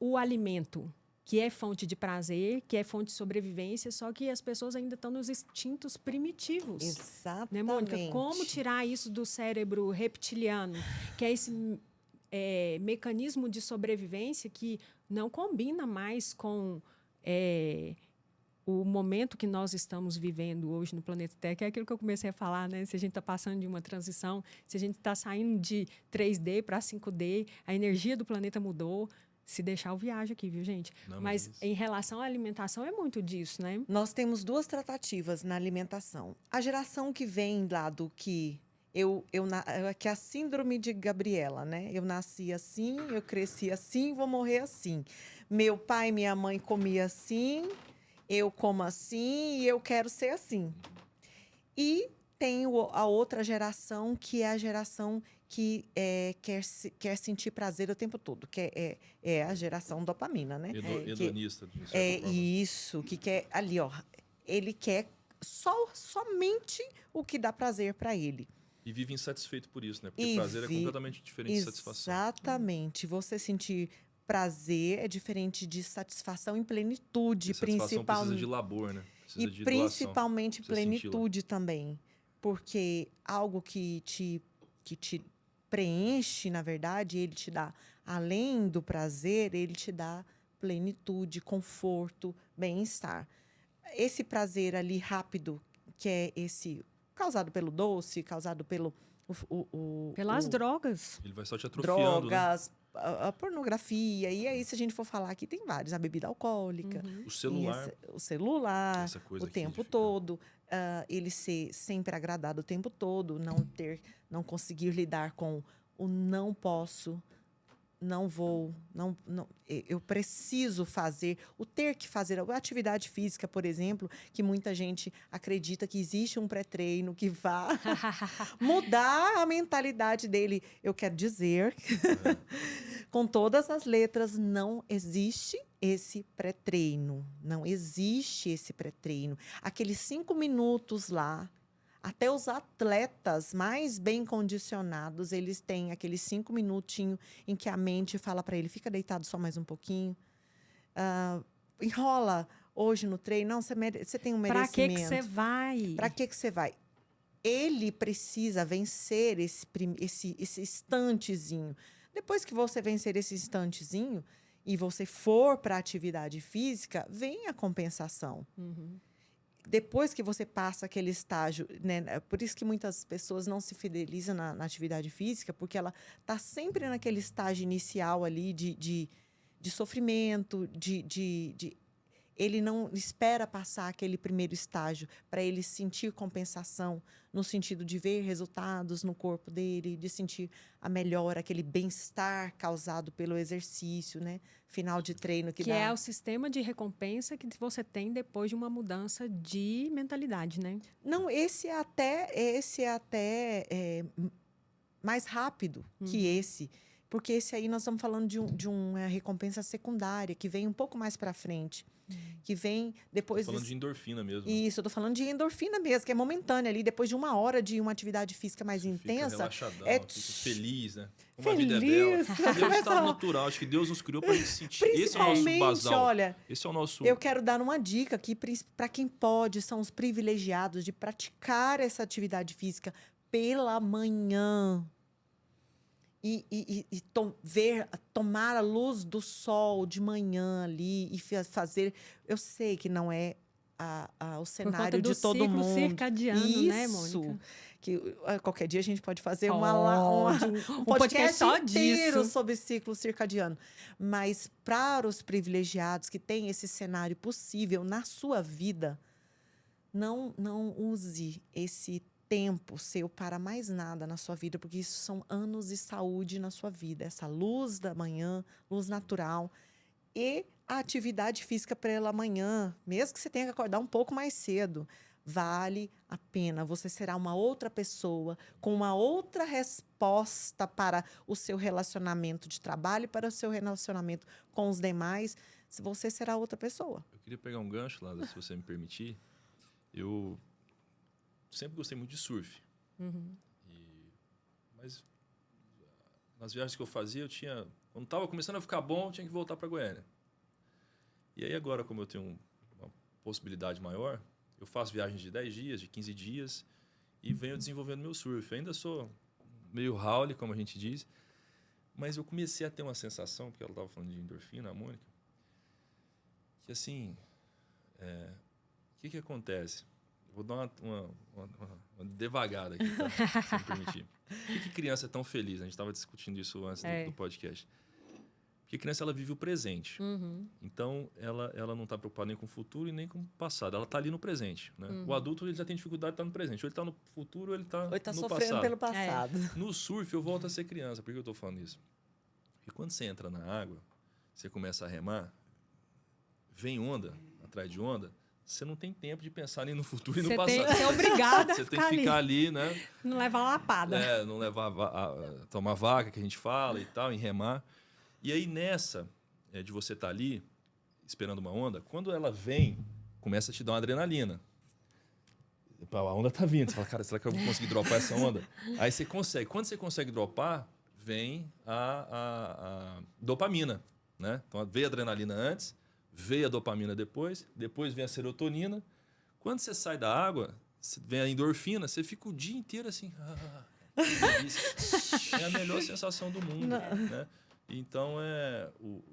o alimento, que é fonte de prazer, que é fonte de sobrevivência, só que as pessoas ainda estão nos instintos primitivos. Exatamente. Né, Mônica? Como tirar isso do cérebro reptiliano, que é esse mecanismo de sobrevivência que não combina mais com o momento que nós estamos vivendo hoje no planeta Terra, que é aquilo que eu comecei a falar, né? Se a gente está passando de uma transição, se a gente está saindo de 3D para 5D, a energia do planeta mudou. Se deixar, eu viajo aqui, viu, gente? Mas em relação à alimentação, é muito disso, né? Nós temos 2 tratativas na alimentação. A geração que vem lá do que... que é a síndrome de Gabriela, né? Eu nasci assim, eu cresci assim, vou morrer assim. Meu pai e minha mãe comiam assim, eu como assim e eu quero ser assim. E tem a outra geração, que é a geração que quer sentir prazer o tempo todo, que é a geração dopamina, né? Hedonista. Isso, que quer ali, ó. Ele quer somente o que dá prazer para ele. E vive insatisfeito por isso, né? Porque prazer é completamente diferente de satisfação. Exatamente. Você sentir prazer é diferente de satisfação em plenitude, principalmente. Precisa de labor, né? Precisa de principalmente plenitude também. Porque algo que te preenche, na verdade, ele te dá, além do prazer, ele te dá plenitude, conforto, bem-estar. Esse prazer ali rápido, que é esse causado pelo doce, causado pelas drogas. Ele vai só te atrofiando, drogas, né? A pornografia, e aí, se a gente for falar aqui, tem vários. A bebida alcoólica. O celular. O celular, essa coisa o tempo todo. Ele ser sempre agradado o tempo todo, não conseguir lidar com o não posso, não vou, não, eu preciso fazer, o ter que fazer. A atividade física, por exemplo, que muita gente acredita que existe um pré-treino que vá mudar a mentalidade dele. Eu quero dizer, com todas as letras, não existe esse pré-treino. Não existe esse pré-treino. Aqueles 5 minutos lá, até os atletas mais bem condicionados, eles têm aqueles 5 minutinhos em que a mente fala para ele, fica deitado só mais um pouquinho. Enrola hoje no treino. Não, você tem um merecimento. Para que você vai? Para que você vai? Ele precisa vencer esse instantezinho. Depois que você vencer esse instantezinho e você for para a atividade física, vem a compensação. Depois que você passa aquele estágio, né? Por isso que muitas pessoas não se fidelizam na atividade física, porque ela está sempre naquele estágio inicial ali de sofrimento, ele não espera passar aquele primeiro estágio para ele sentir compensação, no sentido de ver resultados no corpo dele, de sentir a melhora, aquele bem-estar causado pelo exercício, né? Final de treino que dá. é o sistema de recompensa que você tem depois de uma mudança de mentalidade, né? Não, esse é até mais rápido que esse. Porque esse aí nós estamos falando de uma recompensa secundária, que vem um pouco mais para frente. Que vem depois... Tô falando de endorfina mesmo. Isso, eu tô falando de endorfina mesmo, que é momentânea ali. Depois de 1 hora de uma atividade física mais intensa... Fica relaxadão, é fica feliz, né? Como feliz. a vida é bela. Deus está natural. Acho que Deus nos criou para a gente sentir. Esse é o nosso basal. Olha, esse é o nosso... eu quero dar uma dica aqui para quem pode, são os privilegiados de praticar essa atividade física pela manhã. Tomar a luz do sol de manhã ali e fazer... Eu sei que não é o cenário de todo mundo. Por conta do ciclo circadiano, isso, né, Mônica? Que qualquer dia a gente pode fazer um podcast só inteiro disso. sobre ciclo circadiano. Mas para os privilegiados que têm esse cenário possível na sua vida, não use esse tempo seu para mais nada na sua vida, porque isso são anos de saúde na sua vida. Essa luz da manhã, luz natural e a atividade física pela manhã, mesmo que você tenha que acordar um pouco mais cedo, vale a pena. Você será uma outra pessoa, com uma outra resposta para o seu relacionamento de trabalho, para o seu relacionamento com os demais. Você será outra pessoa. Eu queria pegar um gancho, Lada, se você me permitir. Eu sempre gostei muito de surf. Mas nas viagens que eu fazia, quando estava começando a ficar bom, eu tinha que voltar para Goiânia. E aí agora, como eu tenho uma possibilidade maior, eu faço viagens de 10 dias, de 15 dias e venho desenvolvendo meu surf. Eu ainda sou meio Howley, como a gente diz, mas eu comecei a ter uma sensação, porque ela estava falando de endorfina, a Mônica, que assim, o que acontece? Vou dar uma devagada aqui, tá? Se me permitir. Por que criança é tão feliz? A gente estava discutindo isso antes do podcast. Porque a criança ela vive o presente. Então, ela não está preocupada nem com o futuro e nem com o passado. Ela está ali no presente. Né? O adulto ele já tem dificuldade de estar no presente. Ou ele está no futuro ou ele está no passado. Sofrendo pelo passado. No surf, eu volto a ser criança. Por que eu estou falando isso? Porque quando você entra na água, você começa a remar, vem onda atrás de onda, você não tem tempo de pensar nem no futuro e no passado. Você é obrigada a Você tem que ficar ali, né? Não levar uma lapada. Não levar tomar vaca, que a gente fala e tal, em remar. E aí, nessa de você estar ali, esperando uma onda, quando ela vem, começa a te dar uma adrenalina. A onda tá vindo. Você fala, cara, será que eu vou conseguir dropar essa onda? Aí você consegue. Quando você consegue dropar, vem a dopamina, né? Então, veio a adrenalina antes, veio a dopamina depois vem a serotonina. Quando você sai da água, vem a endorfina, você fica o dia inteiro assim... é a melhor sensação do mundo, né? Então,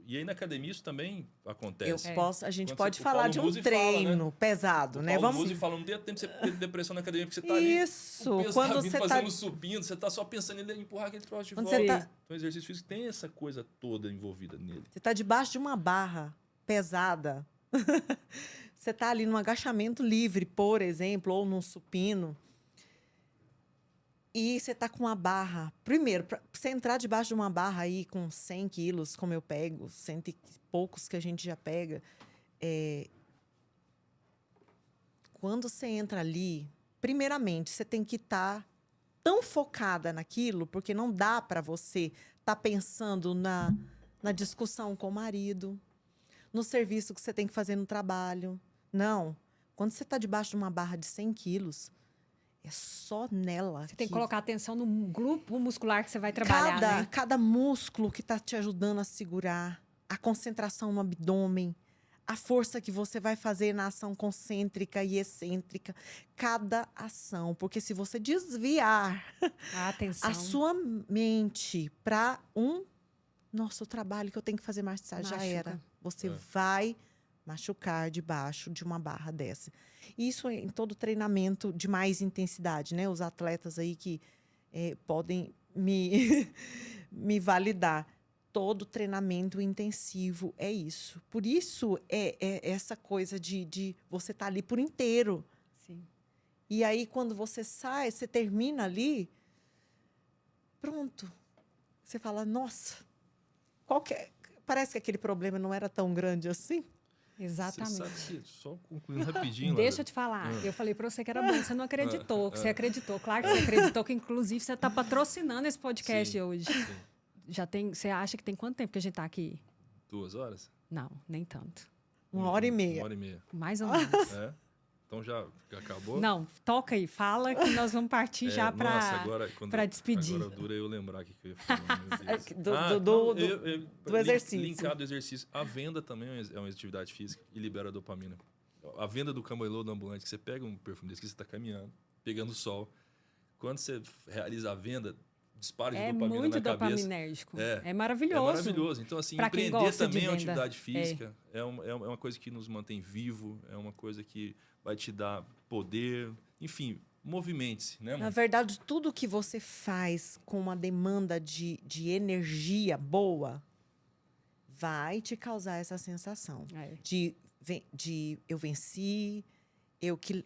e aí na academia isso também acontece. A gente pode falar de um treino pesado, né? Vamos fala, não tem tempo de você ter depressão na academia, porque você tá ali... Isso! Quando você fazendo supino, você tá só pensando em empurrar aquele troço de volta. Então, o exercício físico tem essa coisa toda envolvida nele. Você tá debaixo de uma barra pesada. Você tá ali num agachamento livre, por exemplo, ou num supino. E você tá com uma barra. Primeiro, para você entrar debaixo de uma barra aí com 100 quilos, como eu pego, 100 e poucos que a gente já pega, quando você entra ali, primeiramente, você tem que estar tão focada naquilo, porque não dá para você estar pensando na discussão com o marido, no serviço que você tem que fazer no trabalho. Não. Quando você está debaixo de uma barra de 100 quilos, é só nela. Você tem que colocar atenção no grupo muscular que você vai trabalhar, né? Cada músculo que está te ajudando a segurar, a concentração no abdômen, a força que você vai fazer na ação concêntrica e excêntrica. Cada ação. Porque se você desviar a sua mente para nossa, o trabalho que eu tenho que fazer mais tarde já era. Você vai machucar debaixo de uma barra dessa. Isso é em todo treinamento de mais intensidade, né? Os atletas aí que podem me validar. todo treinamento intensivo é isso. Por isso é essa coisa de você estar ali por inteiro. Sim. E aí, quando você sai, você termina ali, pronto. Você fala, nossa, parece que aquele problema não era tão grande assim. Exatamente. Você sabe que, só concluindo rapidinho... Deixa eu te falar. Eu falei para você que era bom. Você não acreditou. Você acreditou. Claro que você acreditou. Que, inclusive, você está patrocinando esse podcast hoje. Sim. Já tem, você acha que tem quanto tempo que a gente está aqui? 2 horas? Não, nem tanto. 1h30. 1h30. Mais ou menos. É? Então já acabou? Não, toca aí, fala que nós vamos partir já para despedir. Agora dura eu lembrar o que eu ia falar. Do exercício. Linkado do exercício. A venda também é uma atividade física e libera dopamina. A venda do camelô do ambulante, que você pega um perfume desse que você está caminhando, pegando sol. Quando você realiza a venda, disparo de dopamina na cabeça. É muito dopaminérgico. É maravilhoso. É maravilhoso. Então, assim, pra quem empreender gosta também de é uma venda. atividade física. É uma coisa que nos mantém vivo. É uma coisa que vai te dar poder. Enfim, movimente-se, né, Na mano? verdade, tudo que você faz com uma demanda de energia boa vai te causar essa sensação de eu venci,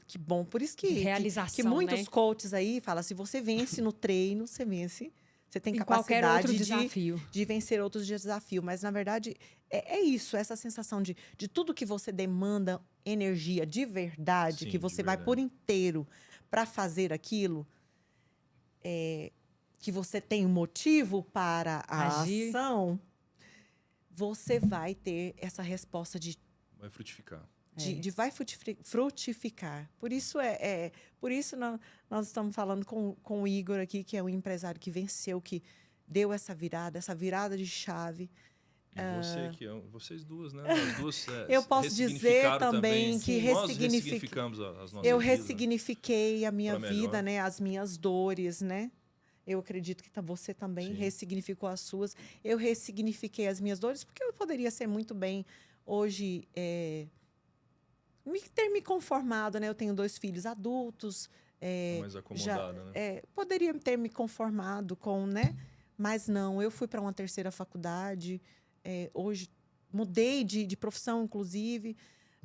que bom. Por isso que realização, que muitos coaches aí falam, se você vence no treino, você vence. Você tem qualquer outro capacidade desafio. de vencer outros desafios. Mas, na verdade, é isso. Essa sensação de tudo que você demanda energia de verdade, Sim, que você de vai verdade. por inteiro para fazer aquilo, que você tem um motivo para a Agir. ação, você vai ter essa resposta Vai frutificar. vai frutificar. Por isso nós estamos falando com o Igor aqui, que é um empresário que venceu, que deu essa virada de chave. E vocês duas, né? As duas Eu posso dizer também que nós ressignificamos as nossas eu vidas. ressignifiquei a minha pra vida, melhor. né? As minhas dores, né? Eu acredito que você também Sim. ressignificou as suas. Eu ressignifiquei as minhas dores, porque eu poderia ser muito bem hoje ter me conformado, né? Eu tenho 2 filhos adultos. Mais acomodada, né? Poderia ter me conformado com, né? Mas não, eu fui para uma 3ª faculdade. Hoje mudei de profissão, inclusive,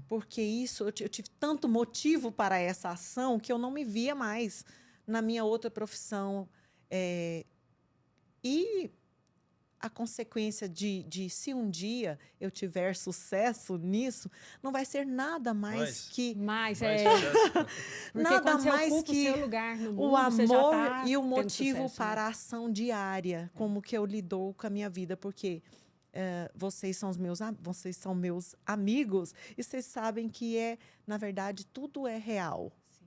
porque eu tive tanto motivo para essa ação que eu não me via mais na minha outra profissão. E a consequência de se um dia eu tiver sucesso nisso, não vai ser nada mais que Mas nada quando você mais ocupa que o seu lugar no mundo, o você já amor tá e o tendo motivo sucesso, para né? a ação diária, como que eu lido com a minha vida, porque vocês são meus amigos e vocês sabem que na verdade, tudo é real. Sim.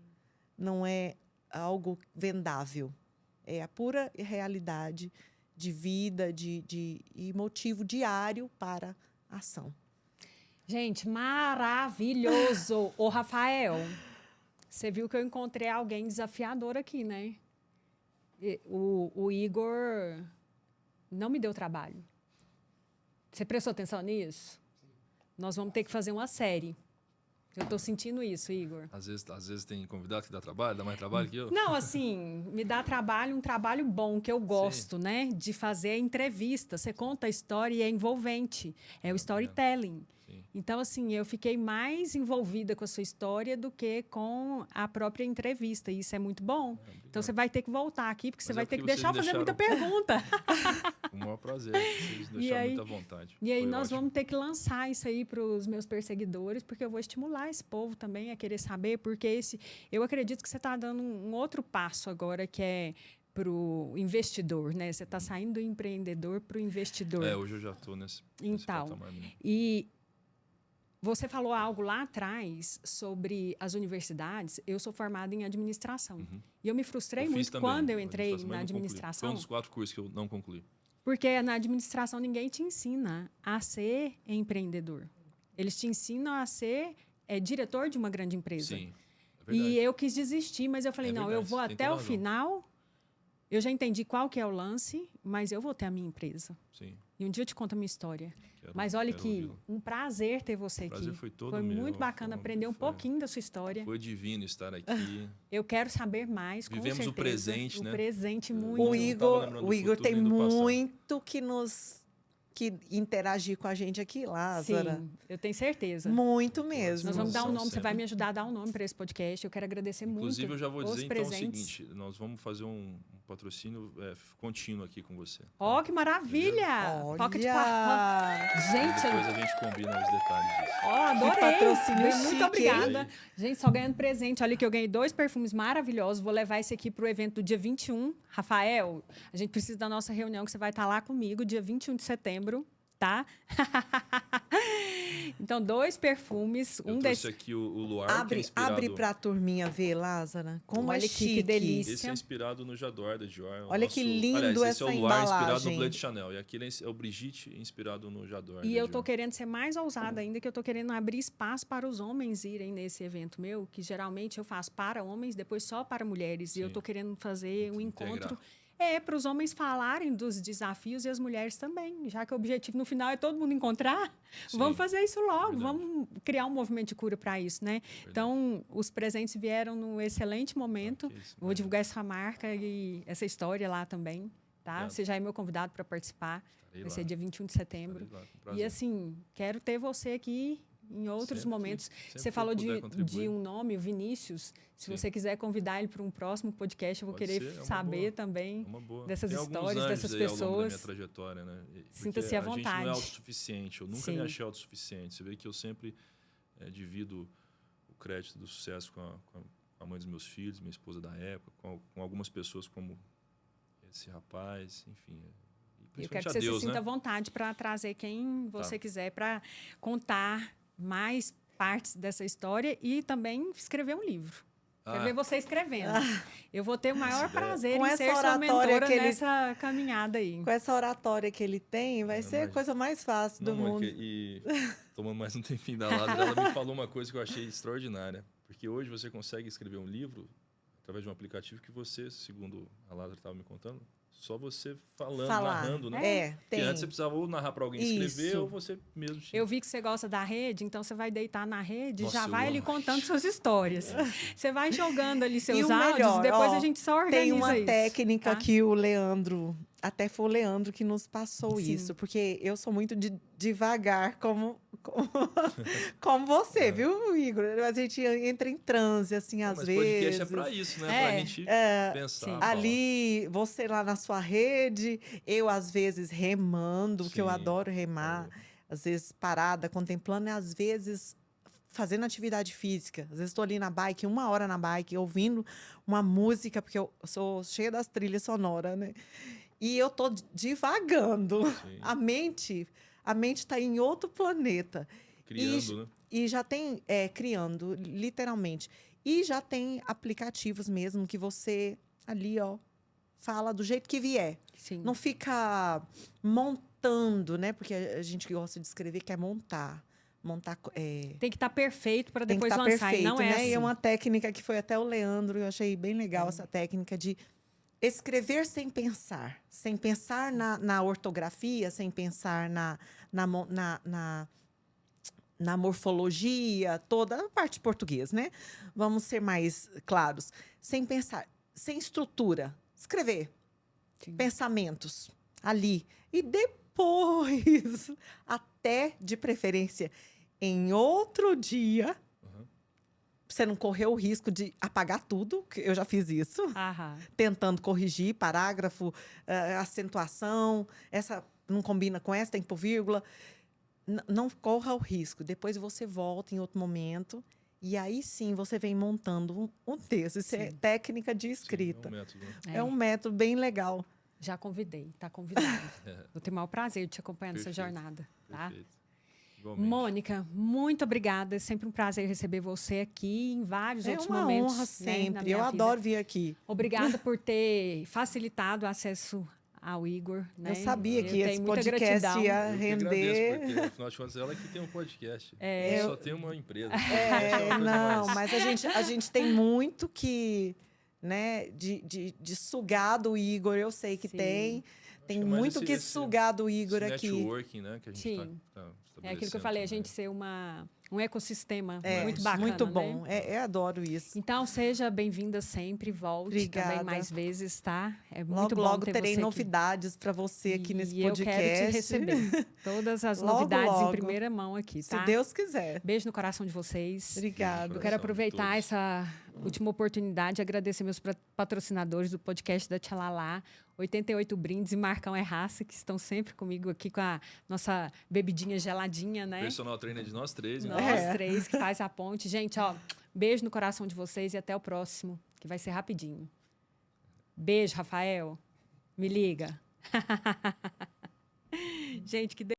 Não é algo vendável. É a pura realidade de vida e motivo diário para a ação. Gente, maravilhoso! Ô, Rafael, você viu que eu encontrei alguém desafiador aqui, né? O Igor não me deu trabalho. Você prestou atenção nisso? Nós vamos ter que fazer uma série. Eu estou sentindo isso, Igor. Às vezes tem convidado que dá trabalho, dá mais trabalho que eu. Não, assim, me dá trabalho, um trabalho bom, que eu gosto, né? De fazer entrevista. Você conta a história e é envolvente. É o storytelling. Sim. Então, assim, eu fiquei mais envolvida com a sua história do que com a própria entrevista. E isso é muito bom. Então, você vai ter que voltar aqui, porque você vai ter que deixar eu fazer muita pergunta. Com o maior prazer. Vocês deixaram muito à vontade. E aí, Foi nós ótimo. vamos ter que lançar isso aí para os meus perseguidores, porque eu vou estimular esse povo também a querer saber, porque eu acredito que você está dando um outro passo agora, que é para o investidor, né? Você está saindo do empreendedor para o investidor. Hoje eu já estou nesse patamar mesmo. E você falou algo lá atrás sobre as universidades. Eu sou formada em administração. Uhum. E eu me frustrei Eu fiz muito também, quando eu entrei na mas não concluí. Foi administração. um dos 4 cursos que eu não concluí. Porque na administração ninguém te ensina a ser empreendedor. Eles te ensinam a ser diretor de uma grande empresa. Sim, é verdade. E eu quis desistir, mas eu falei, É não, verdade, eu vou tem até toda o razão. final. Eu já entendi qual que é o lance, mas eu vou ter a minha empresa. Sim. E um dia eu te conto a minha história. Quero- Mas olha quero que ouvi-lo. um prazer ter você O aqui. prazer foi todo Foi meu. muito bacana aprender um pouquinho da sua história. Foi divino estar aqui. Eu quero saber mais, com Vivemos certeza. o presente, né? O presente muito. Eu O não tava Igor, lembrando o do Igor futuro tem nem do passado. muito que nos que interagir com a gente aqui, Lázara. Sim, eu tenho certeza. Muito mesmo. Nós vamos dar um Disposição nome, você vai sempre. me ajudar a dar um nome para esse podcast. Eu quero agradecer Inclusive, muito eu já vou os dizer então o presentes. seguinte: nós vamos fazer um patrocínio contínuo aqui com você. Ó, que maravilha! Olha! Pocket Park. E Gente, depois a gente combina os detalhes disso. ó, adorei! patrocínio Muito chique, obrigada. hein? Gente, só ganhando presente. Olha que eu ganhei 2 perfumes maravilhosos. Vou levar esse aqui para o evento do dia 21. Rafael, a gente precisa da nossa reunião, que você vai estar lá comigo, dia 21 de setembro. Tá? Então, 2 perfumes. Eu Um trouxe desses. aqui o Luar, que é Abre inspirado... para a turminha ver, Lázara. Como Olha é que chique. delícia. Esse é inspirado no J'adore da Dior. Olha que lindo Aliás, esse essa é o Luar inspirado embalagem. no Blade Chanel. E aquele é o Brigitte inspirado no J'adore E da eu tô Dior. querendo ser mais ousada ainda, que eu tô querendo abrir espaço para os homens irem nesse evento meu, que geralmente eu faço para homens, depois só para mulheres. E eu Sim. tô querendo fazer um Integrar. encontro para os homens falarem dos desafios e as mulheres também. Já que o objetivo no final é todo mundo encontrar, Sim, vamos fazer isso logo, verdade. vamos criar um movimento de cura para isso, né? Então, os presentes vieram num excelente momento. que isso, Vou né? divulgar essa marca e essa história lá também, tá? Obrigado. Você já é meu convidado para participar. Estarei Vai lá, ser dia 21 de setembro. estarei lá, com E prazer. assim, quero ter você aqui em outros Sempre momentos. sempre Você que falou eu puder de contribuir. um nome, o Vinícius. Se Sim. você quiser convidar ele para um próximo podcast, eu vou Pode querer ser, é uma saber boa. também É uma boa. dessas Tem alguns histórias, anjos dessas aí ao longo da minha pessoas. trajetória, né? Porque Sinta-se à a gente não vontade. é autossuficiente. Eu nunca Sim. me achei autossuficiente. Você vê que eu sempre divido o crédito do sucesso com a mãe dos meus filhos, minha esposa da época, com algumas pessoas como esse rapaz, enfim. E Eu quero que principalmente você a Deus, se sinta à né? vontade para trazer quem você Tá. quiser para contar mais partes dessa história e também escrever um livro. Quero ver você escrevendo. Eu vou ter o maior Essa ideia. prazer Com em essa ser sua oratória mentora que ele- nessa caminhada aí. Com essa oratória que ele tem, vai Não, ser a imagina. coisa mais fácil do Não, mundo. Mônica, e tomando mais um tempinho da Lázara, ela me falou uma coisa que eu achei extraordinária. Porque hoje você consegue escrever um livro através de um aplicativo que você, segundo a Lázara estava me contando, só você falando, Falar. narrando, né? É, Porque tem. antes você precisava ou narrar para alguém escrever Isso. ou você mesmo tinha. Eu vi que você gosta da rede, então você vai deitar na rede e Nossa, já eu vai ali amo. contando suas histórias. Você vai jogando ali E seus o áudios melhor, e depois ó, a gente só organiza Tem uma isso, técnica tá? que o Leandro, até foi o Leandro que nos passou Sim. isso, porque eu sou muito devagar como você, viu, Igor? A gente entra em transe, assim, às Mas vezes. podcast é para isso, né? É, Pra gente pensar. sim. falar. Ali, você lá na sua rede, eu às vezes remando, que eu Sim, adoro remar, às vezes parada, contemplando, e às vezes fazendo atividade física. Às vezes estou ali na bike, 1 hora na bike, ouvindo uma música, porque eu sou cheia das trilhas sonoras, né? E eu tô divagando. Sim. A mente está em outro planeta. Criando, né? E já tem, criando, literalmente. E já tem aplicativos mesmo que você ali, ó, fala do jeito que vier. Sim. Não fica montando, né? Porque a gente que gosta de escrever quer montar. Tem que estar perfeito para Tem que depois estar lançar. perfeito, E não é né? assim. E é uma técnica que foi até o Leandro, eu achei bem legal essa técnica de escrever sem pensar na ortografia, sem pensar na morfologia, toda a parte de português, né? Vamos ser mais claros. Sem pensar, sem estrutura. Escrever Sim. pensamentos ali. E depois, até de preferência, em outro dia, Uhum. você não correr o risco de apagar tudo, que eu já fiz isso, Aham. tentando corrigir parágrafo, acentuação, essa não combina com essa, tem que pôr vírgula. Não corra o risco. Depois você volta em outro momento e aí sim você vem montando um texto. Isso é Sim. técnica de Sim, escrita. é um método, né? É um método bem legal. Já convidei, tá convidado. Vou ter o maior prazer de te acompanhar nessa Perfeito. jornada, tá? Perfeito. Igualmente. Mônica, muito obrigada. É sempre um prazer receber você aqui em vários É outros uma momentos. honra né, na sempre. minha Eu vida. adoro vir aqui. Obrigada por ter facilitado o acesso ao Igor. Né? Eu sabia que tenho esse muita podcast gratidão. ia Eu que render. agradeço, porque afinal de contas ela que tem um podcast. Eu só tenho uma empresa. Podcast é uma coisa Não, mais- mas a gente tem muito que, né, de sugar do Igor, eu sei que Sim. tem. Tem Acho que é mais muito esse- que esse- sugar do Igor esse aqui. networking, né, que a gente Sim. tá É aquilo que eu falei, a gente estabelecendo ser uma um ecossistema É, muito bacana, muito né? bom. Adoro isso. Então, seja bem-vinda sempre, volte Obrigada. também mais vezes, tá? É muito Logo, bom logo ter terei você aqui. novidades para você aqui nesse E eu podcast. quero te receber. Todas as Logo, novidades em logo. primeira mão aqui, tá? Se Deus quiser. Beijo no coração de vocês. Obrigada. Eu quero Coração de aproveitar todos. essa última oportunidade e agradecer meus patrocinadores do podcast da Tchalalá, 88 Brindes e Marcão é Raça, que estão sempre comigo aqui com a nossa bebidinha geladinha, né? Personal trainer de nós três, né? Nós três que faz a ponte. Gente, ó, beijo no coração de vocês e até o próximo, que vai ser rapidinho. Beijo, Rafael. Me liga. Gente, que